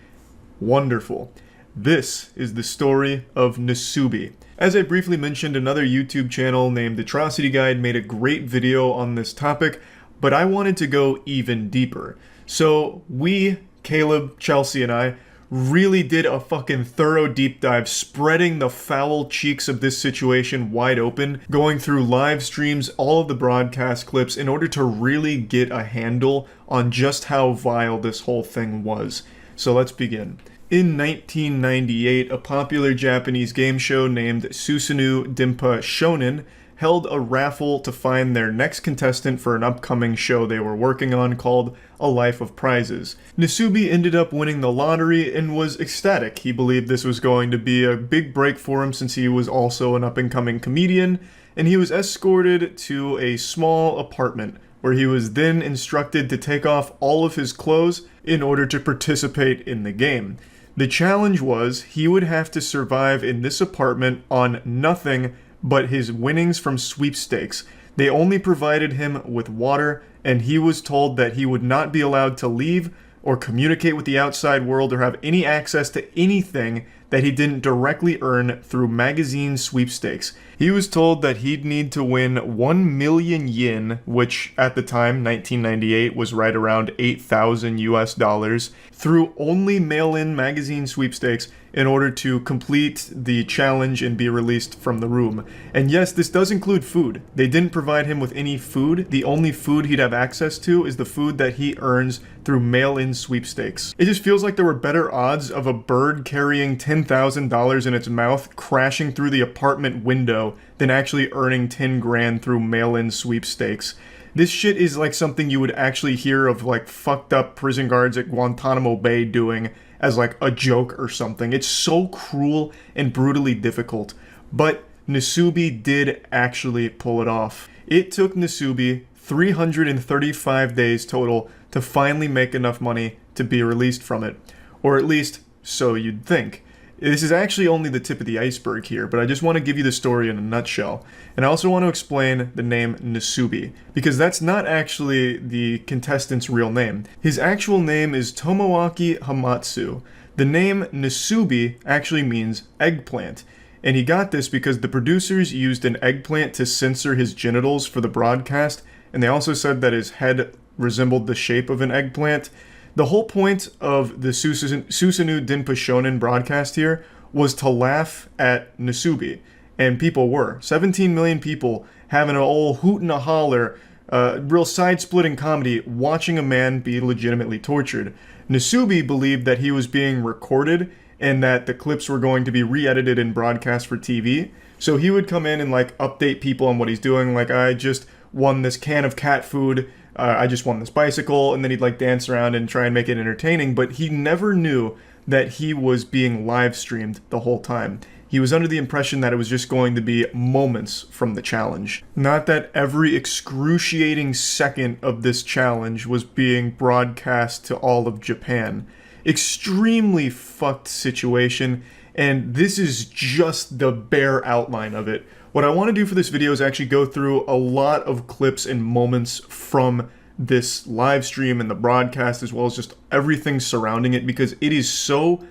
Wonderful. This is the story of Nasubi. As I briefly mentioned, another YouTube channel named Atrocity Guide made a great video on this topic, but I wanted to go even deeper. So we, Caleb, Chelsea, and I, really did a fucking thorough deep dive, spreading the foul cheeks of this situation wide open, going through live streams, all of the broadcast clips, in order to really get a handle on just how vile this whole thing was. So let's begin. In 1998, a popular Japanese game show named Susanoo Dimpa Shonen held a raffle to find their next contestant for an upcoming show they were working on called A Life of Prizes. Nasubi ended up winning the lottery and was ecstatic. He believed this was going to be a big break for him since he was also an up-and-coming comedian, and he was escorted to a small apartment where he was then instructed to take off all of his clothes in order to participate in the game. The challenge was he would have to survive in this apartment on nothing but his winnings from sweepstakes. They only provided him with water, and he was told that he would not be allowed to leave or communicate with the outside world or have any access to anything that he didn't directly earn through magazine sweepstakes. He was told that he'd need to win 1 million yen, which at the time, 1998, was right around 8,000 US dollars, through only mail-in magazine sweepstakes in order to complete the challenge and be released from the room. And yes, this does include food. They didn't provide him with any food. The only food he'd have access to is the food that he earns through mail-in sweepstakes. It just feels like there were better odds of a bird carrying $10,000 in its mouth crashing through the apartment window than actually earning 10 grand through mail-in sweepstakes. This shit is like something you would actually hear of like fucked up prison guards at Guantanamo Bay doing as like a joke or something. It's so cruel and brutally difficult. But Nasubi did actually pull it off. It took Nasubi 335 days total to finally make enough money to be released from it. Or at least, so you'd think. This is actually only the tip of the iceberg here, but I just want to give you the story in a nutshell. And I also want to explain the name Nasubi, because that's not actually the contestant's real name. His actual name is Tomoaki Hamatsu. The name Nasubi actually means eggplant. And he got this because the producers used an eggplant to censor his genitals for the broadcast, and they also said that his head resembled the shape of an eggplant. The whole point of the Susanoo Denpa Shonen broadcast here was to laugh at Nasubi, and people were. 17 million people having an old hoot and a holler, real side-splitting comedy, watching a man be legitimately tortured. Nasubi believed that he was being recorded and that the clips were going to be re-edited and broadcast for TV, so he would come in and like update people on what he's doing, like, I just won this can of cat food, I just won this bicycle, and then he'd like dance around and try and make it entertaining, but he never knew that he was being live streamed the whole time. He was under the impression that it was just going to be moments from the challenge. Not that every excruciating second of this challenge was being broadcast to all of Japan. Extremely fucked situation, and this is just the bare outline of it. What I want to do for this video is actually go through a lot of clips and moments from this live stream and the broadcast, as well as just everything surrounding it, because it is so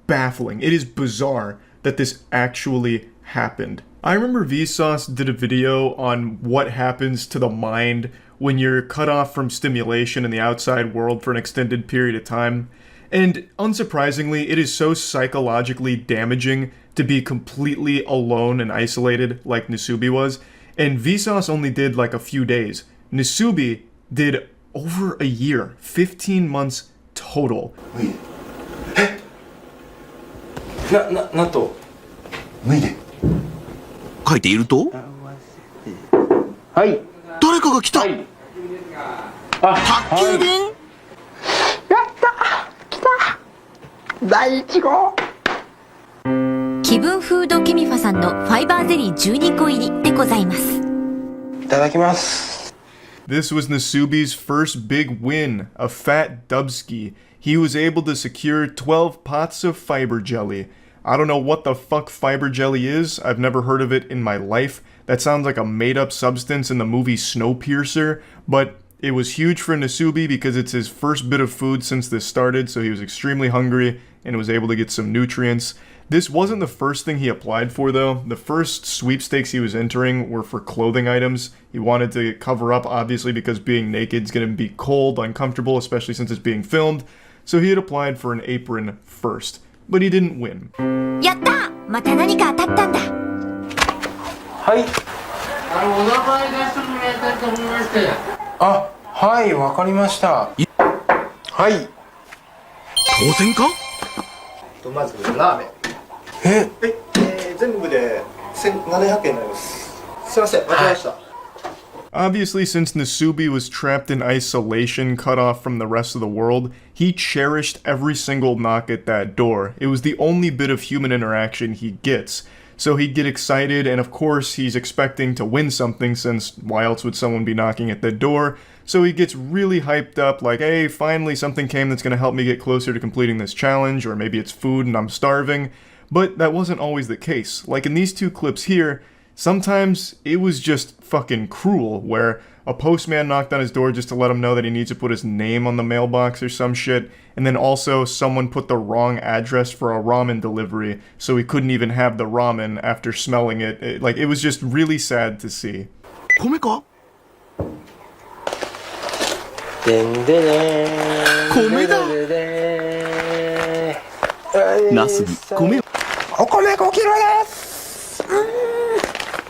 baffling. It is bizarre that this actually happened. I remember Vsauce did a video on what happens to the mind when you're cut off from stimulation in the outside world for an extended period of time. And unsurprisingly, it is so psychologically damaging to be completely alone and isolated like Nasubi was. And Vsauce only did like a few days. Nasubi did over a year, 15 months total. なんと脱いで書いているとはい誰かが来た、はい宅急便、やった来た第1号気分フードケミファさんのファイバーゼリー12個入りでございます。いただきます。 This was Nasubi's first big win, a fat dubski. He was able to secure 12 pots of fiber jelly. I don't know what the fuck fiber jelly is. I've never heard of it in my life. That sounds like a made-up substance in the movie Snowpiercer, but it was huge for Nasubi because it's his first bit of food since this started, so he was extremely hungry and was able to get some nutrients. This wasn't the first thing he applied for, though. The first sweepstakes he was entering were for clothing items. He wanted to cover up, obviously, because being naked is going to be cold, uncomfortable, especially since it's being filmed. So he had applied for an apron first, but he didn't win. やった!また何か当たったんだ。はいお名前出してもらいたいと思いまして。あはいわかりましたはい当選か。まずラーメン全部で1700円になります。すいません間違えました。 Obviously, since Nasubi was trapped in isolation, cut off from the rest of the world, he cherished every single knock at that door. It was the only bit of human interaction he gets. So he'd get excited, and of course he's expecting to win something, since why else would someone be knocking at the door? So he gets really hyped up, like, hey, finally something came that's going to help me get closer to completing this challenge, or maybe it's food and I'm starving. But that wasn't always the case. Like in these two clips here, Sometimes it was just fucking cruel, where a postman knocked on his door just to let him know that he needs to put his name on the mailbox or some shit, and then also someone put the wrong address for a ramen delivery, so he couldn't even have the ramen after smelling it. It was just really sad to see. 米かでんでねー米だナスに米お米5キロです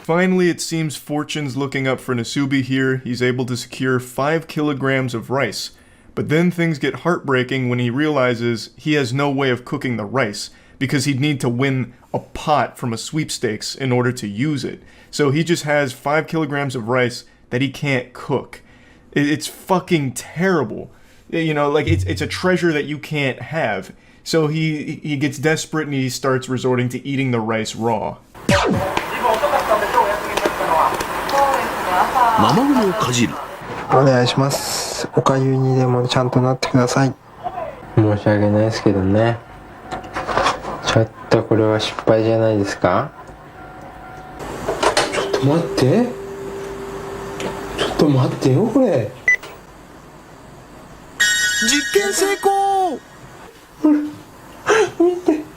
Finally, it seems fortune's looking up for Nasubi here. He's able to secure 5 kilograms of rice. But then things get heartbreaking when he realizes he has no way of cooking the rice, because he'd need to win a pot from a sweepstakes in order to use it. So he just has 5 kilograms of rice that he can't cook. It's fucking terrible. You know, like, it's a treasure that you can't have. So he gets desperate and he starts resorting to eating the rice raw. ママグロをかじるお願いします。おかゆにでもちゃんとなってください。申し訳ないですけどね。ちょっとこれは失敗じゃないですか。ちょっと待って。ちょっと待ってよこれ。実験成功見て。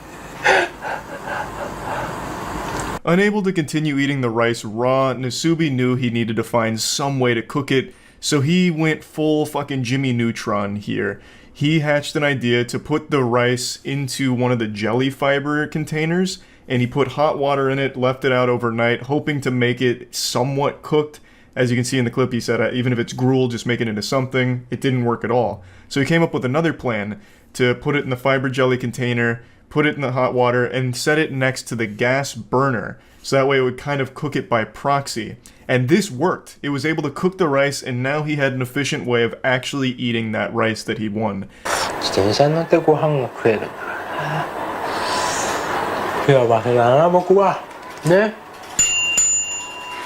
Unable to continue eating the rice raw, Nasubi knew he needed to find some way to cook it, so he went full fucking Jimmy Neutron here. He hatched an idea to put the rice into one of the jelly fiber containers, and he put hot water in it, left it out overnight, hoping to make it somewhat cooked. As you can see in the clip, he said, even if it's gruel, just make it into something. It didn't work at all. So he came up with another plan to put it in the fiber jelly container, put it in the hot water, and set it next to the gas burner, so that way it would kind of cook it by proxy. And this worked. It was able to cook the rice, and now he had an efficient way of actually eating that rice that he won. 自転車に乗ってご飯が食えるんだからね。幸せだな僕は。ね。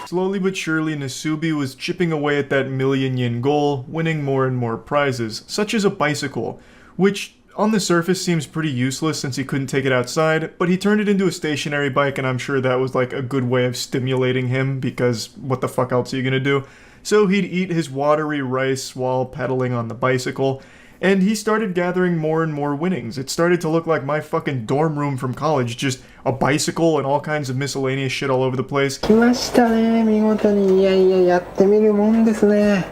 Slowly but surely, Nasubi was chipping away at that million yen goal, winning more and more prizes, such as a bicycle, which on the surface seems pretty useless since he couldn't take it outside, but he turned it into a stationary bike, and I'm sure that was like a good way of stimulating him, because what the fuck else are you gonna do? So he'd eat his watery rice while pedaling on the bicycle, and he started gathering more and more winnings. It started to look like my fucking dorm room from college, just a bicycle and all kinds of miscellaneous shit all over the place. 来ましたね見事に。いやいややってみるもんですね。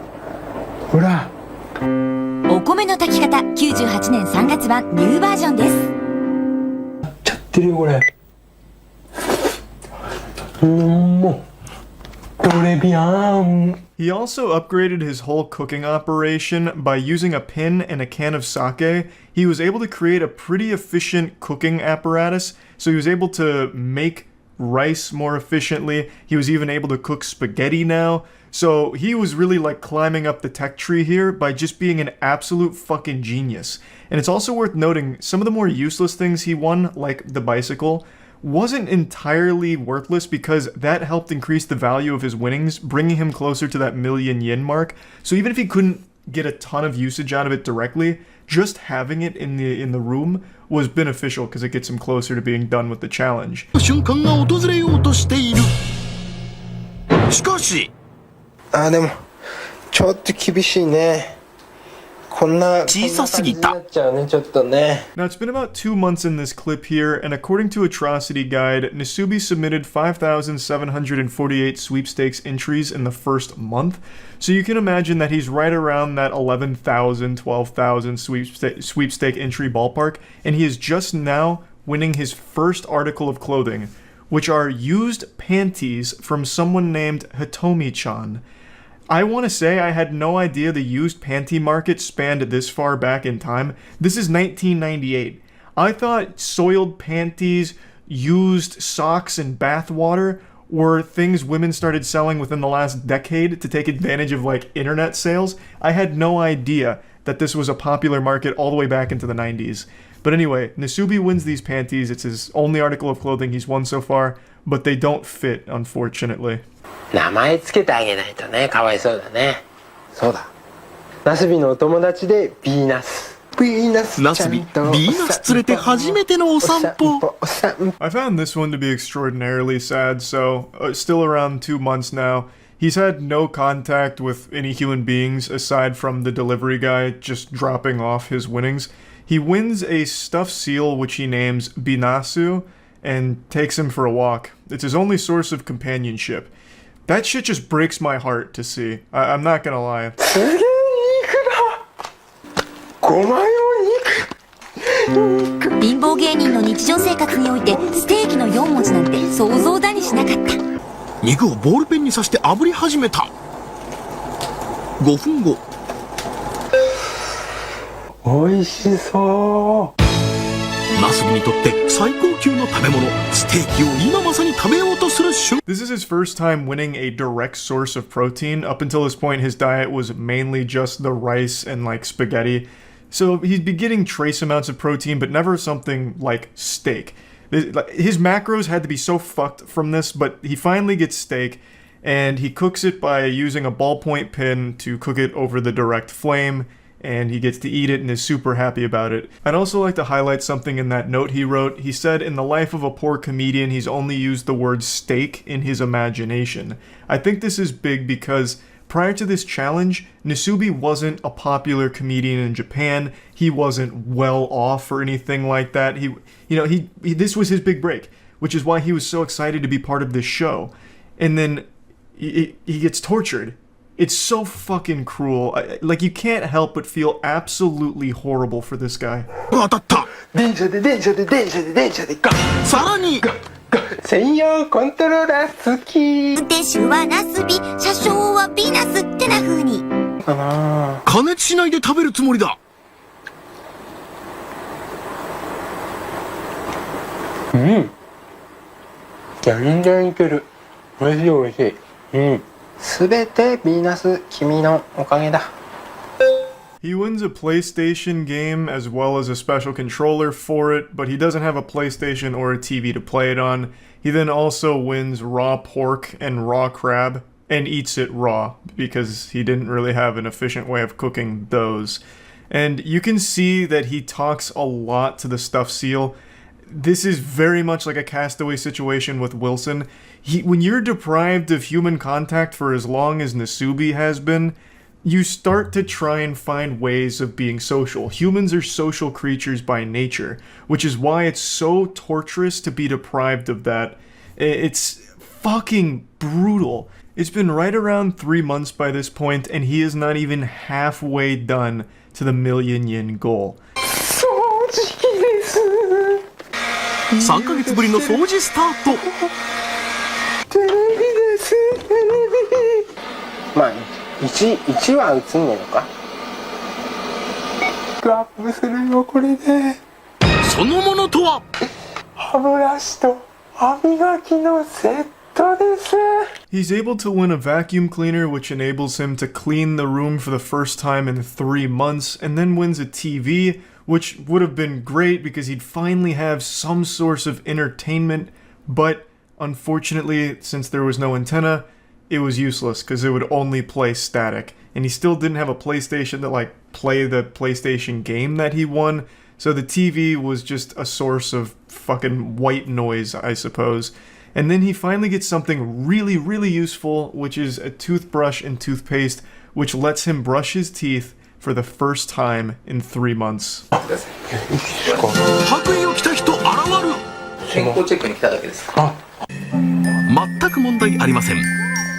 ほら。お米の炊き方98年3月版ニューバージョンです。やっちゃってるよこれ。もうトレビアン。 He also upgraded his whole cooking operation by using a pin and a can of sake. He was able to create a pretty efficient cooking apparatus, so he was able to make rice more efficiently. He was even able to cook spaghetti now. So he was really like climbing up the tech tree here by just being an absolute fucking genius. And it's also worth noting, some of the more useless things he won, like the bicycle, wasn't entirely worthless because that helped increase the value of his winnings, bringing him closer to that million yen mark. So even if he couldn't get a ton of usage out of it directly, just having it in the room was beneficial because it gets him closer to being done with the challenge. 瞬間が訪れようとしているしかしあでもちょっと厳しいね。こんな小さすぎた。こんな感じになっちゃうねちょっとね。 Now, it's been about 2 months in this clip here, and according to Atrocity Guide, Nasubi submitted 5,748 sweepstakes entries in the first month. So you can imagine that he's right around that 11,000, 12,000 sweepstake entry ballpark, and he is just now winning his first article of clothing, which are used panties from someone named Hitomi-chan. I want to say I had no idea the used panty market spanned this far back in time. This is 1998. I thought soiled panties, used socks, and bath water were things women started selling within the last decade to take advantage of like internet sales. I had no idea that this was a popular market all the way back into the 90s. But anyway, Nasubi wins these panties. It's his only article of clothing he's won so far, but they don't fit, unfortunately. 名前つけてあげないとねかわいそうだね。そうだ。ナスビのお友達でビーナス。ナスビ、ビーナス連れて初めてのお散歩。 I found this one to be extraordinarily sad, so still around 2 months now. He's had no contact with any human beings aside from the delivery guy just dropping off his winnings. He wins a stuffed seal which he names Binasu and takes him for a walk. It's his only source of companionship. That shit just breaks my heart to see. I'm not gonna lie. 貧乏芸人の日常生活においてステーキの4文字なんて想像だにしなかった。肉をボールペンに刺して炙り始めた。5分後。美味しそう。ナスビにとって最高級の食べ物、ステーキを今まさに食べようとする瞬間。 This is his first time winning a direct source of protein. Up until this point, his diet was mainly just the rice and like spaghetti. So he'd be getting trace amounts of protein, but never something like steak. His macros had to be so fucked from this, but he finally gets steak, and he cooks it by using a ballpoint pin to cook it over the direct flame, and he gets to eat it and is super happy about it. I'd also like to highlight something in that note he wrote. He said, in the life of a poor comedian, he's only used the word steak in his imagination. I think this is big because prior to this challenge, Nasubi wasn't a popular comedian in Japan. He wasn't well off or anything like that. This was his big break, which is why he was so excited to be part of this show. And then he gets tortured. It's so fucking cruel. Like, you can't help but feel absolutely horrible for this guy. 当たった。電車でさらに専用コントローラー付き。運転手はナスビ、車掌はビナスってな風に。加熱しないで食べるつもりだ。うん。全然いける。美味しい美味しい。うん。すべてヴィーナス君のおかげだ。He wins a PlayStation game as well as a special controller for it, but he doesn't have a PlayStation or a TV to play it on. He then also wins raw pork and raw crab and eats it raw because he didn't really have an efficient way of cooking those. And you can see that he talks a lot to the stuffed seal. This is very much like a Castaway situation with Wilson. When you're deprived of human contact for as long as Nasubi has been, you start to try and find ways of being social. Humans are social creatures by nature, which is why it's so torturous to be deprived of that. It's fucking brutal. It's been right around 3 months by this point, and he is not even halfway done to the 1,000,000 yen goal. 3ヶ月ぶりの掃除スタート。テレビですテレビ。まあ1は映んねえのか。アップするよこれで。そのものとは歯ブラシと歯磨きのセットです。 He's able to win a vacuum cleaner, which enables him to clean the room for the first time in 3 months, and then wins a TV, which would have been great because he'd finally have some source of entertainment, but unfortunately, since there was no antenna, it was useless because it would only play static. And he still didn't have a PlayStation to play the PlayStation game that he won, so the TV was just a source of fucking white noise, I suppose. And then he finally gets something really, really useful, which is a toothbrush and toothpaste, which lets him brush his teeth for the first time in 3 months. 白衣を着た人現る。健康チェックに来ただけですか。全く問題ありません。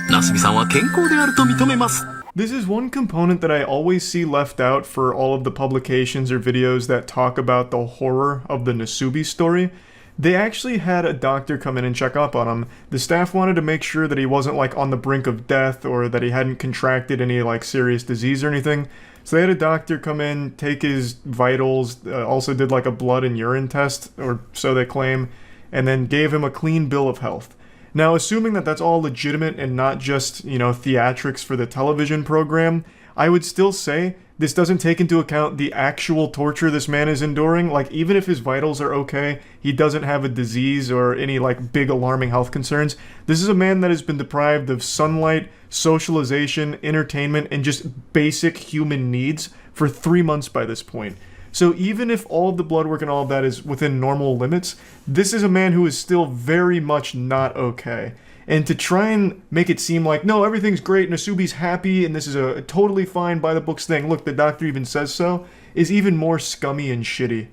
ナスビさんは健康であると認めます。 This is one component that I always see left out for all of the publications or videos that talk about the horror of the Nasubi story. They actually had a doctor come in and check up on him. The staff wanted to make sure that he wasn't on the brink of death or that he hadn't contracted any serious disease or anything. So they had a doctor come in, take his vitals, also did a blood and urine test, or so they claim, and then gave him a clean bill of health. Now, assuming that that's all legitimate and not just, theatrics for the television program, I would still say this doesn't take into account the actual torture this man is enduring. Even if his vitals are okay, he doesn't have a disease or any, big alarming health concerns. This is a man that has been deprived of sunlight, socialization, entertainment, and just basic human needs for 3 months by this point. So even if all of the blood work and all of that is within normal limits, this is a man who is still very much not okay. And to try and make it seem like, no, everything's great, Nasubi's happy, and this is a totally fine by the books thing, look, the doctor even says so, is even more scummy and shitty.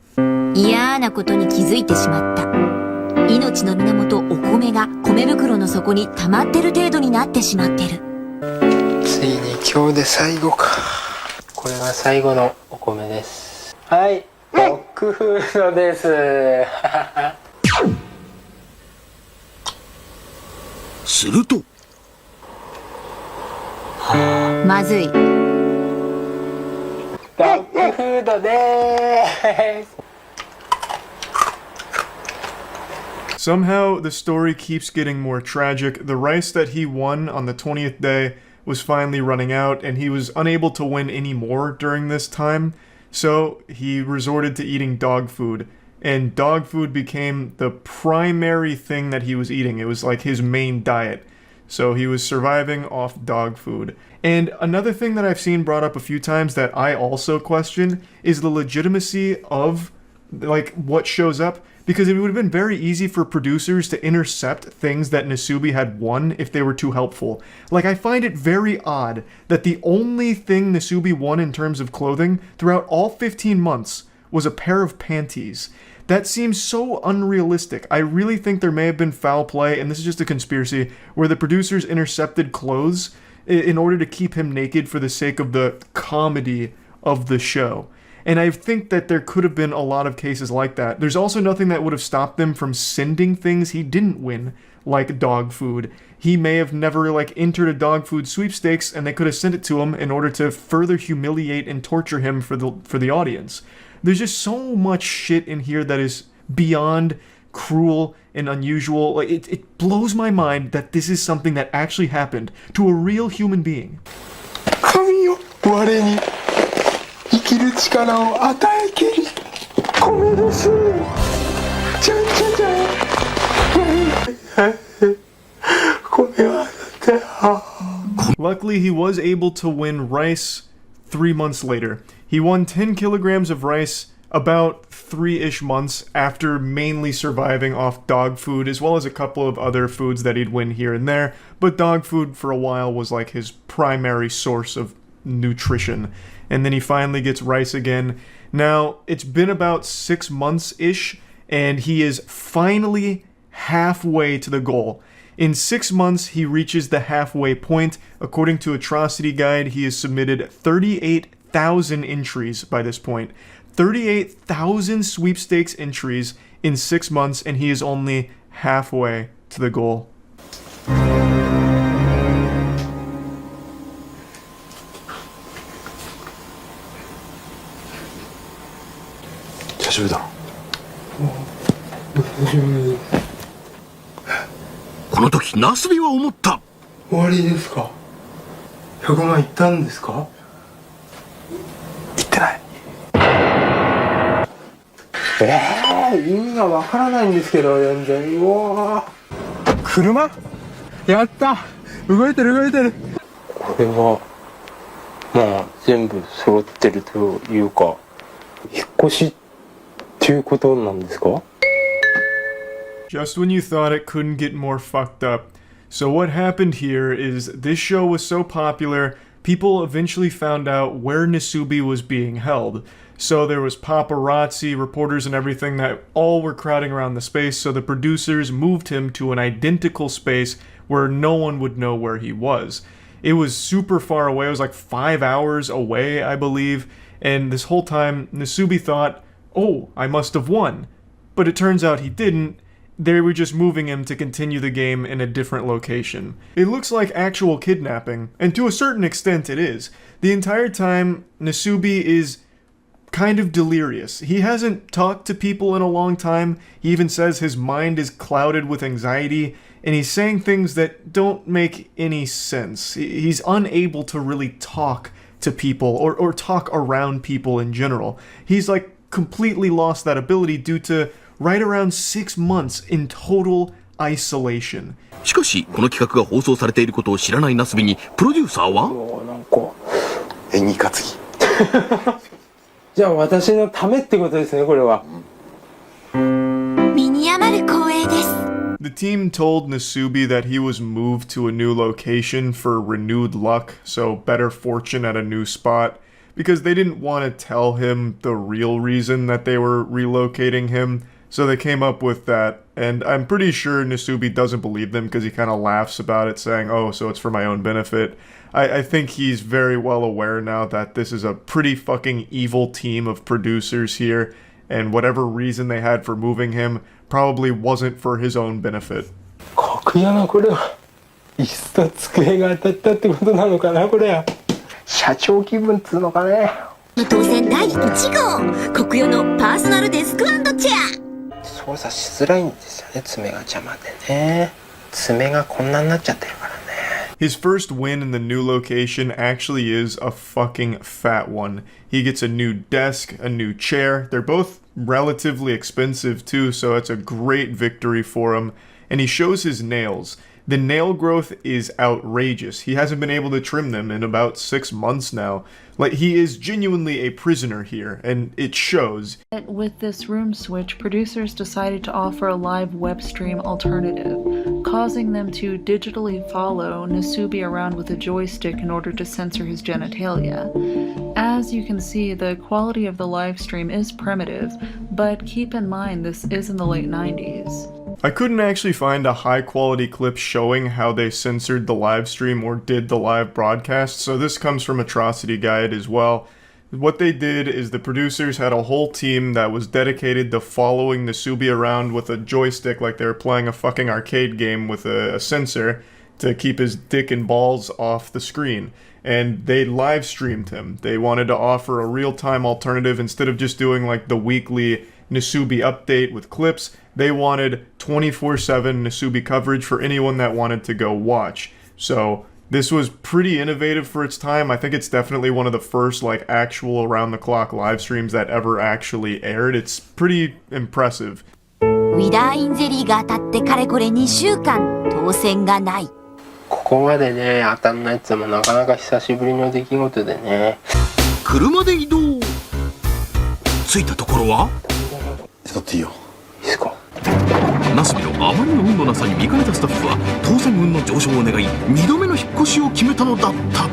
嫌なことに気づいてしまった。命の源お米が米袋の底に溜まってる程度になってしまってる。ついに今日で最後か。これが最後のお米です。はい、ドッグフードです。するとまずい。ドッグフードでーす。Somehow, the story keeps getting more tragic. The rice that he won on the 20th day was finally running out, and he was unable to win any more during this time, so he resorted to eating dog food. And dog food became the primary thing that he was eating. It was like his main diet. So he was surviving off dog food. And another thing that I've seen brought up a few times that I also question is the legitimacy of, like, what shows up. Because it would have been very easy for producers to intercept things that Nasubi had won if they were too helpful. Like, I find it very odd that the only thing Nasubi won in terms of clothing throughout all 15 months was a pair of panties. That seems so unrealistic. I really think there may have been foul play, and this is just a conspiracy, where the producers intercepted clothes in order to keep him naked for the sake of the comedy of the show. And I think that there could have been a lot of cases like that. There's also nothing that would have stopped them from sending things he didn't win, like dog food. He may have never, like, entered a dog food sweepstakes, and they could have sent it to him in order to further humiliate and torture him for the audience. There's just so much shit in here that is beyond cruel and unusual. Like, it blows my mind that this is something that actually happened to a real human being. 神よ、我に生きる力を与えきり、米です。じゃんじゃじゃん。米はだって。Luckily, he was able to win rice 3 months later. He won 10 kilograms of rice about 3-ish months after mainly surviving off dog food, as well as a couple of other foods that he'd win here and there, but dog food for a while was like his primary source of nutrition. And then he finally gets rice again. Now, it's been about 6 months-ish, and he is finally halfway to the goal. In 6 months, he reaches the halfway point. According to Atrocity Guide, he has submitted 38,000 entries by this point. 38,000 sweepstakes entries in 6 months, and he is only halfway to the goal. 大丈夫だ。この時ナスビは思った。終わりですか。100万いったんですか。いってない。意味がわからないんですけど、全然。うわー、車やった、動いてる動いてる。これはまあ全部揃ってるというか、引っ越しっていうことなんですか。 Just when you thought it couldn't get more fucked up. So what happened here is this show was so popular, people eventually found out where Nasubi was being held. So there was paparazzi, reporters, and everything that all were crowding around the space, so the producers moved him to an identical space where no one would know where he was. It was super far away, it was like 5 hours away, I believe, and this whole time, Nasubi thought, oh, I must have won. But it turns out he didn't. They were just moving him to continue the game in a different location. It looks like actual kidnapping, and to a certain extent it is. The entire time, Nasubi is kind of delirious. He hasn't talked to people in a long time. He even says his mind is clouded with anxiety, and he's saying things that don't make any sense. He's unable to really talk to people, or talk around people in general. He's like completely lost that ability due to right around 6 months in total isolation. しかしこの企画が放送されていることを知らないナスビにプロデューサーはなんか縁起担ぎじゃあ私のためってことですね、これは。身に余る光栄です。The team told Nasubi that he was moved to a new location for renewed luck, so better fortune at a new spot, because they didn't want to tell him the real reason that they were relocating him, so they came up with that, and I'm pretty sure Nasubi doesn't believe them because he kind of laughs about it, saying, oh, so it's for my own benefit. I think he's very well aware now that this is a pretty fucking evil team of producers here, and whatever reason they had for moving him probably wasn't for his own benefit. 格山これは椅子と机が当たったってことなのかなこれは。社長気分っつうのかね。当選第1号国用のパーソナルデスク&チェア。操作しづらいんですよね、爪が邪魔でね。爪がこんなになっちゃってるからね。His first win in the new location actually is a fucking fat one. He gets a new desk, a new chair. They're both relatively expensive too, so it's a great victory for him. And he shows his nails. The nail growth is outrageous. He hasn't been able to trim them in about 6 months now. Like, he is genuinely a prisoner here, and it shows. With this room switch, producers decided to offer a live web stream alternative, causing them to digitally follow Nasubi around with a joystick in order to censor his genitalia. As you can see, the quality of the live stream is primitive, but keep in mind this is in the late 90s. I couldn't actually find a high quality clip showing how they censored the live stream or did the live broadcast, so this comes from Atrocity Guide as well. What they did is the producers had a whole team that was dedicated to following Nasubi around with a joystick like they were playing a fucking arcade game with a sensor to keep his dick and balls off the screen. And they live streamed him. They wanted to offer a real-time alternative instead of just doing like the weekly Nasubi update with clips. They wanted 24/7 Nasubi coverage for anyone that wanted to go watch. So this was pretty innovative for its time. I think it's definitely one of the first like actual around-the-clock live streams that ever actually aired. It's pretty impressive. ウィダーインゼリーが当たってかれこれ2週間当選がない。ここまでね当たんないっつもなかなか久しぶりの出来事でね。車で移動。着いたところはちょっといいよ。いいっすか。ナスビのあまりの運のなさに見かねたスタッフは当選運の上昇を願い2度目の引っ越しを決めたのだった。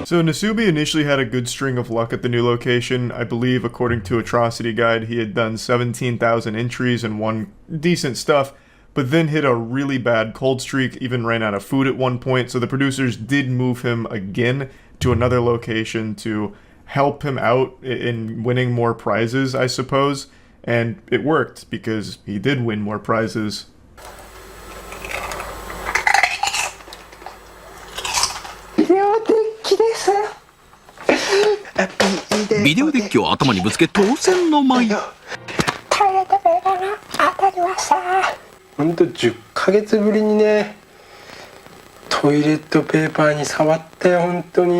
So Nasubi initially had a good string of luck at the new location. I believe, according to Atrocity Guide, he had done 17,000 entries and won decent stuff, but then hit a really bad cold streak, even ran out of food at one point, so the producers did move him again to another location to help him out in winning more prizes, I suppose. And it worked, because he did win more prizes. ビデオデッキを頭にぶつけ当選の舞。トイレットペーパーが当たりました。ほんと10ヶ月ぶりにねトイレットペーパーに触ったよ本当に。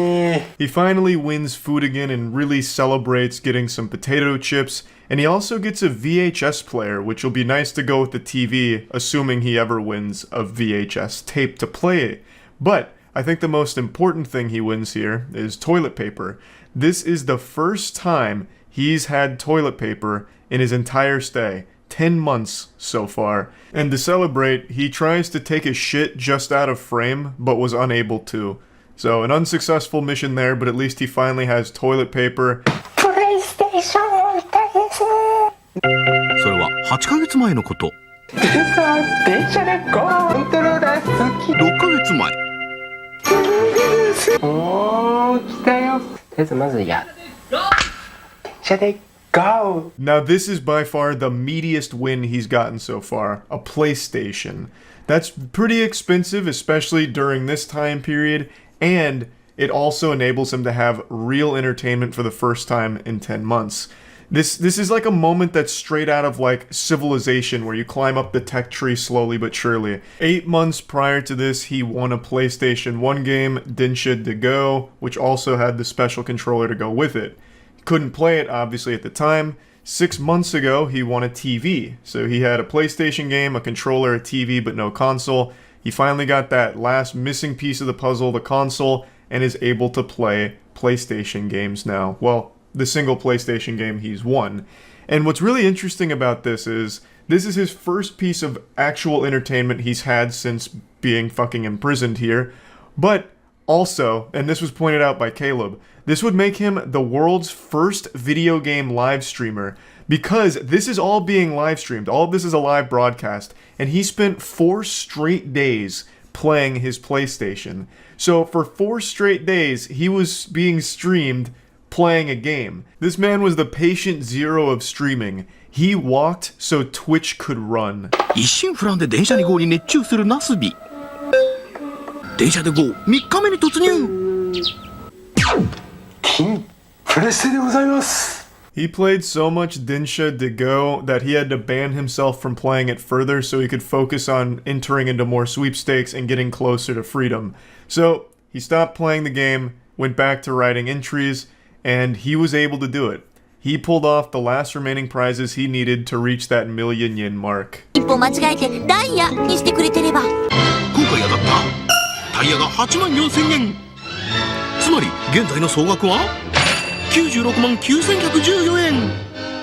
He finally wins food again and really celebrates getting some potato chips, and he also gets a VHS player, which will be nice to go with the TV, assuming he ever wins a VHS tape to play it. But I think the most important thing he wins here is toilet paper. This is the first time he's had toilet paper in his entire stay. 10 months so far. And to celebrate, he tries to take a shit just out of frame, but was unable to. So an unsuccessful mission there, but at least he finally has toilet paper. プレイステーションを見たいです。それは8ヶ月前のこと。電車でコントローラー好き。6ヶ月前。おー来たよ。とりあえずまずや電車でGo. Now this is by far the meatiest win he's gotten so far, a PlayStation. That's pretty expensive, especially during this time period, and it also enables him to have real entertainment for the first time in 10 months. This is like a moment that's straight out of like Civilization, where you climb up the tech tree slowly but surely. 8 months prior to this, he won a PlayStation 1 game, Densha de Go, which also had the special controller to go with it. Couldn't play it, obviously, at the time. 6 months ago, he won a TV. So he had a PlayStation game, a controller, a TV, but no console. He finally got that last missing piece of the puzzle, the console, and is able to play PlayStation games now. Well, the single PlayStation game he's won. And what's really interesting about this is his first piece of actual entertainment he's had since being fucking imprisoned here. But also, and this was pointed out by Caleb, this would make him the world's first video game live streamer, because this is all being live streamed. All of this is a live broadcast, and he spent 4 straight days playing his PlayStation. So for 4 straight days, he was being streamed playing a game. This man was the patient zero of streaming. He walked so Twitch could run. 一心不乱で電車2号に熱中するナスビ。電車で号3日目に突入。金プレステでございます。 He played so much Densha de Go that he had to ban himself from playing it further so he could focus on entering into more sweepstakes and getting closer to freedom. So he stopped playing the game, went back to writing entries, and he was able to do it. He pulled off the last remaining prizes he needed to reach that million yen mark. 一歩間違えてダイヤにしてくれてれば。今回当たったタイヤが8万4000円。つまり現在の総額は96万9114円。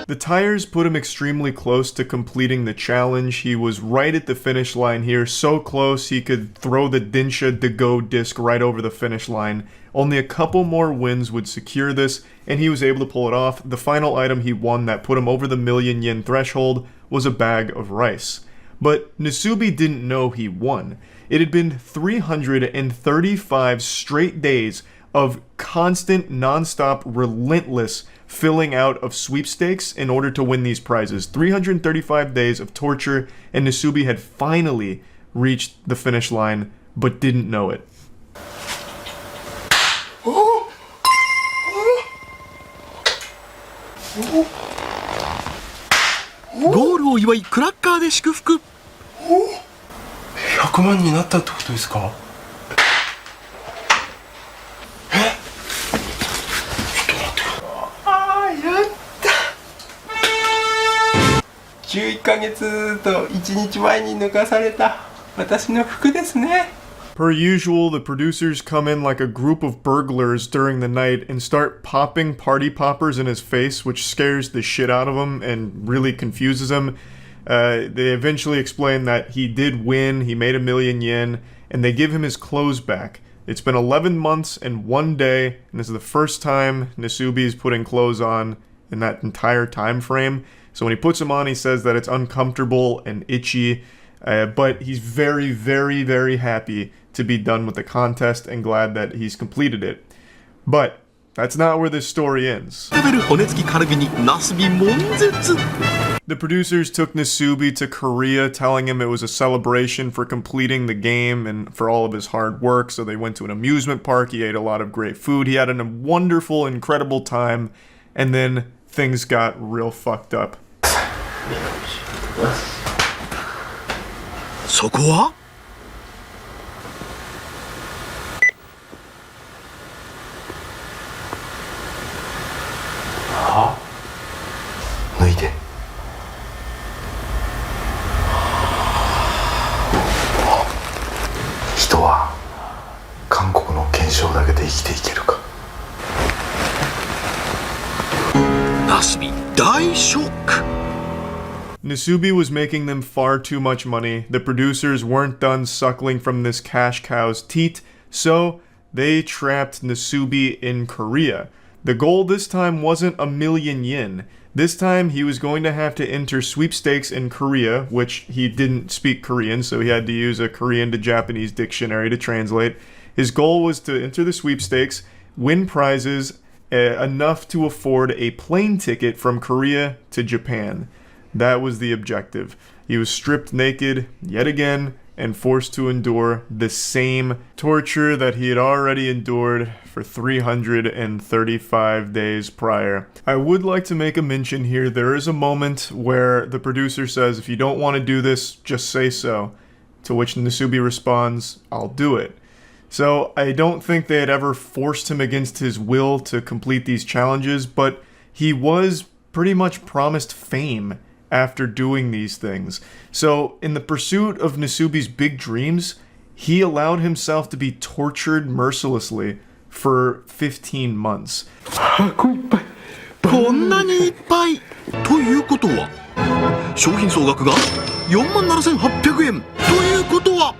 The tires put him extremely close to completing the challenge. He was right at the finish line here, so close he could throw the Densha de Go disc right over the finish line. Only a couple more wins would secure this, and he was able to pull it off. The final item he won that put him over the million yen threshold was a bag of rice. But Nasubi didn't know he won. It had been 335 straight days of constant, non-stop, relentless filling out of sweepstakes in order to win these prizes. 335 days of torture, and Nasubi had finally reached the finish line, but didn't know it. ゴールを祝いクラッカーで祝福。100万になったってことですか？11ヶ月と1日前に脱がされた私の服ですね。 Per usual, the producers come in like a group of burglars during the night and start popping party poppers in his face, which scares the shit out of him and really confuses him. They eventually explain that he did win, he made 1 million yen, and they give him his clothes back. It's been 11 months and 1 day, and this is the first time Nasubi is putting clothes on in that entire time frame. So when he puts them on, he says that it's uncomfortable and itchy, but he's very, very, very happy to be done with the contest and glad that he's completed it. But that's not where this story ends. The producers took Nasubi to Korea, telling him it was a celebration for completing the game and for all of his hard work. So they went to an amusement park, he ate a lot of great food, he had a wonderful, incredible time, and then things got real fucked up. そこは脱いで。人は韓国の憲章だけで生きていけるか。ナスビ大ショック。 Nasubi was making them far too much money. The producers weren't done suckling from this cash cow's teat, so they trapped Nasubi in Korea. The goal this time wasn't 1 million yen. This time he was going to have to enter sweepstakes in Korea, which he didn't speak Korean, so he had to use a Korean to Japanese dictionary to translate. His goal was to enter the sweepstakes, win prizes enough to afford a plane ticket from Korea to Japan. That was the objective. He was stripped naked yet again and forced to endure the same torture that he had already endured for 335 days prior. I would like to make a mention here. There is a moment where the producer says, if you don't want to do this, just say so. To which Nasubi responds, I'll do it. So I don't think they had ever forced him against his will to complete these challenges, but he was pretty much promised fame after doing these things. So in the pursuit of Nasubi's big dreams, he allowed himself to be tortured mercilessly for 15 months. こんなにいっぱいということは商品総額が47,800円ということは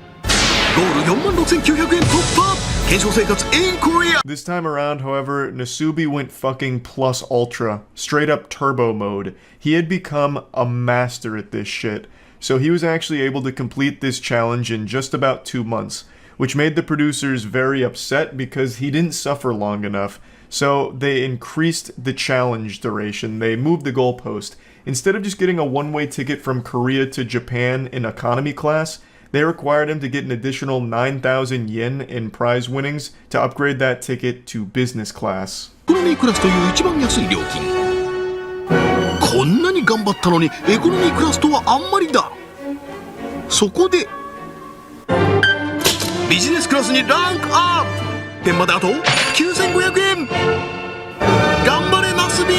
ゴール46,900円突破検証生活 in Korea. This time around, however, Nasubi went fucking plus ultra, straight up turbo mode. He had become a master at this shit. So he was actually able to complete this challenge in just about 2 months, which made the producers very upset because he didn't suffer long enough. So they increased the challenge duration. They moved the goalpost. Instead of just getting a one-way ticket from Korea to Japan in economy class, they required him to get an additional 9,000 yen in prize winnings to upgrade that ticket to business class. エコノミークラスという一番安い料金。こんなに頑張ったのにエコノミークラスとはあんまりだ。そこでビジネスクラスにランクアップ。点まであと9,500円。頑張れナスビ。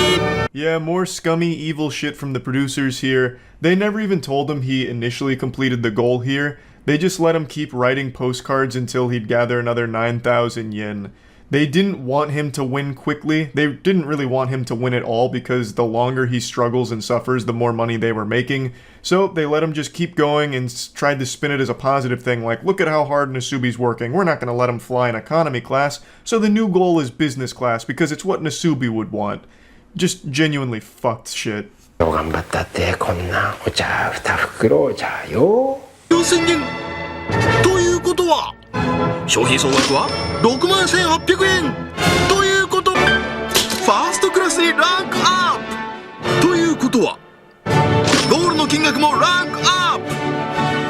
Yeah, more scummy, evil shit from the producers here. They never even told him he initially completed the goal here. They just let him keep writing postcards until he'd gather another 9,000 yen. They didn't want him to win quickly. They didn't really want him to win at all because the longer he struggles and suffers, the more money they were making. So they let him just keep going and tried to spin it as a positive thing, like, look at how hard Nasubi's working. We're not going to let him fly in economy class, so the new goal is business class because it's what Nasubi would want. Just genuinely fucked shit. 頑張ったってこんなお茶2袋お茶よ。9,000円ということは商品総額は61,800円ということ。ファーストクラスにランクアップということはゴールの金額もランクアップ。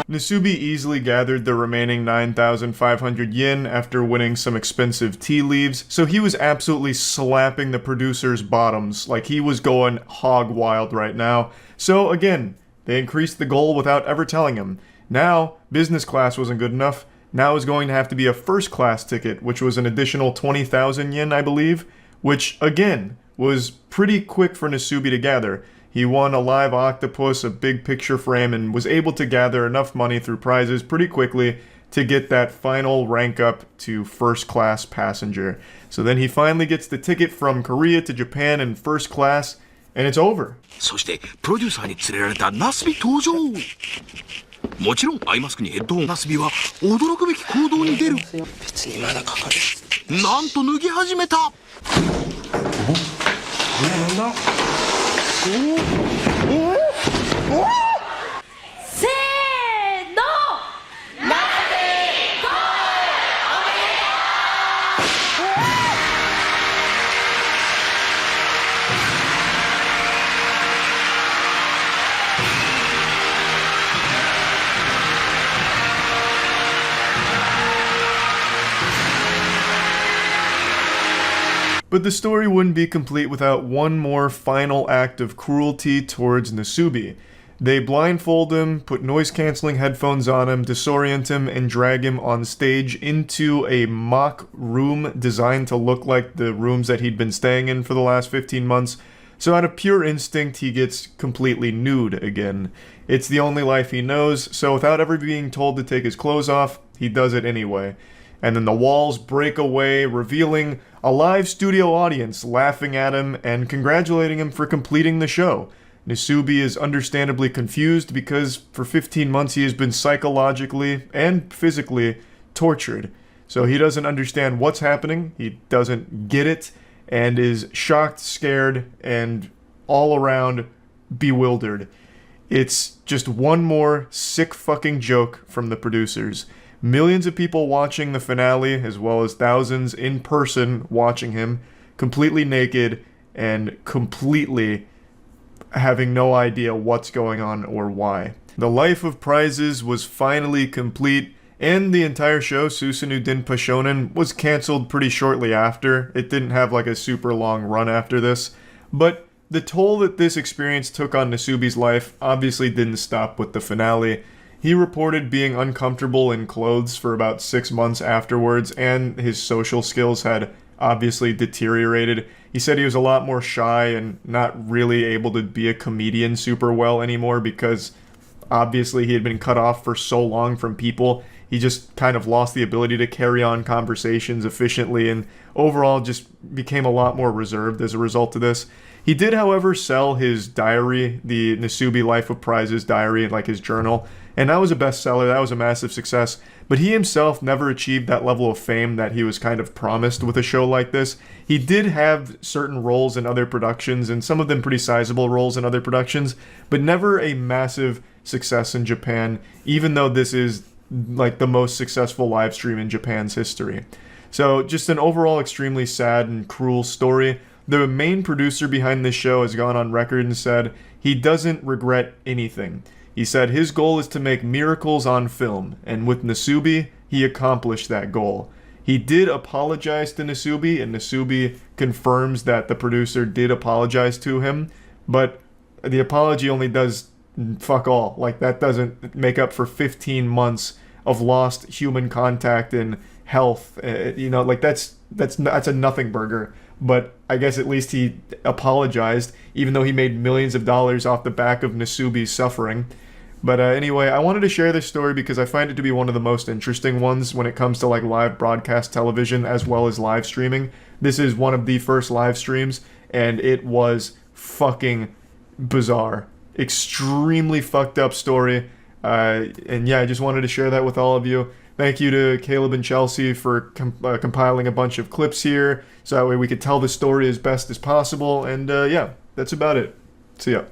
Nasubi easily gathered the remaining 9,500 yen after winning some expensive tea leaves, so he was absolutely slapping the producers' bottoms, like he was going hog wild right now. So again, they increased the goal without ever telling him. Now, business class wasn't good enough. Now it was going to have to be a first class ticket, which was an additional 20,000 yen, I believe, which again was pretty quick for Nasubi to gather. He won a live octopus, a big picture frame, and was able to gather enough money through prizes pretty quickly to get that final rank up to first class passenger. So then he finally gets the ticket from Korea to Japan in first class, and it's over. そしてプロデューサーに連れられたナスビ登場。もちろんアイマスクにヘッドホン。ナスビは驚くべき行動に出る。別にまだかかる。なんと脱ぎ始めた。なんだ。せーのBut the story wouldn't be complete without one more final act of cruelty towards Nasubi. They blindfold him, put noise-canceling headphones on him, disorient him, and drag him on stage into a mock room designed to look like the rooms that he'd been staying in for the last 15 months. So out of pure instinct, he gets completely nude again. It's the only life he knows, so without ever being told to take his clothes off, he does it anyway. And then the walls break away, revealing a live studio audience laughing at him and congratulating him for completing the show. Nasubi is understandably confused because for 15 months he has been psychologically and physically tortured. So he doesn't understand what's happening, he doesn't get it, and is shocked, scared, and all around bewildered. It's just one more sick fucking joke from the producers. Millions of people watching the finale, as well as thousands in person watching him, completely naked and completely having no idea what's going on or why. The life of prizes was finally complete, and the entire show, Susanoo Denpa Shonen, was cancelled pretty shortly after. It didn't have like a super long run after this, but the toll that this experience took on Nasubi's life obviously didn't stop with the finale. He reported being uncomfortable in clothes for about 6 months afterwards, and his social skills had obviously deteriorated. He said he was a lot more shy and not really able to be a comedian super well anymore because obviously he had been cut off for so long from people. He just kind of lost the ability to carry on conversations efficiently and overall just became a lot more reserved as a result of this. He did, however, sell his diary, the Nasubi Life of Prizes diary, like his journal, and that was a bestseller. That was a massive success. But he himself never achieved that level of fame that he was kind of promised with a show like this. He did have certain roles in other productions, and some of them pretty sizable roles in other productions, but never a massive success in Japan, even though this is like the most successful live stream in Japan's history. So just an overall extremely sad and cruel story. The main producer behind this show has gone on record and said he doesn't regret anything. He said his goal is to make miracles on film, and with Nasubi, he accomplished that goal. He did apologize to Nasubi, and Nasubi confirms that the producer did apologize to him, but the apology only does fuck all. Like, that doesn't make up for 15 months of lost human contact and health. Like, that's a nothing burger. But I guess at least he apologized, even though he made millions of dollars off the back of Nasubi's suffering. But anyway, I wanted to share this story because I find it to be one of the most interesting ones when it comes to like live broadcast television as well as live streaming. This is one of the first live streams, and it was fucking bizarre. Extremely fucked up story. And yeah, I just wanted to share that with all of you. Thank you to Caleb and Chelsea for compiling a bunch of clips here, so that way we could tell the story as best as possible. And yeah, that's about it. See ya.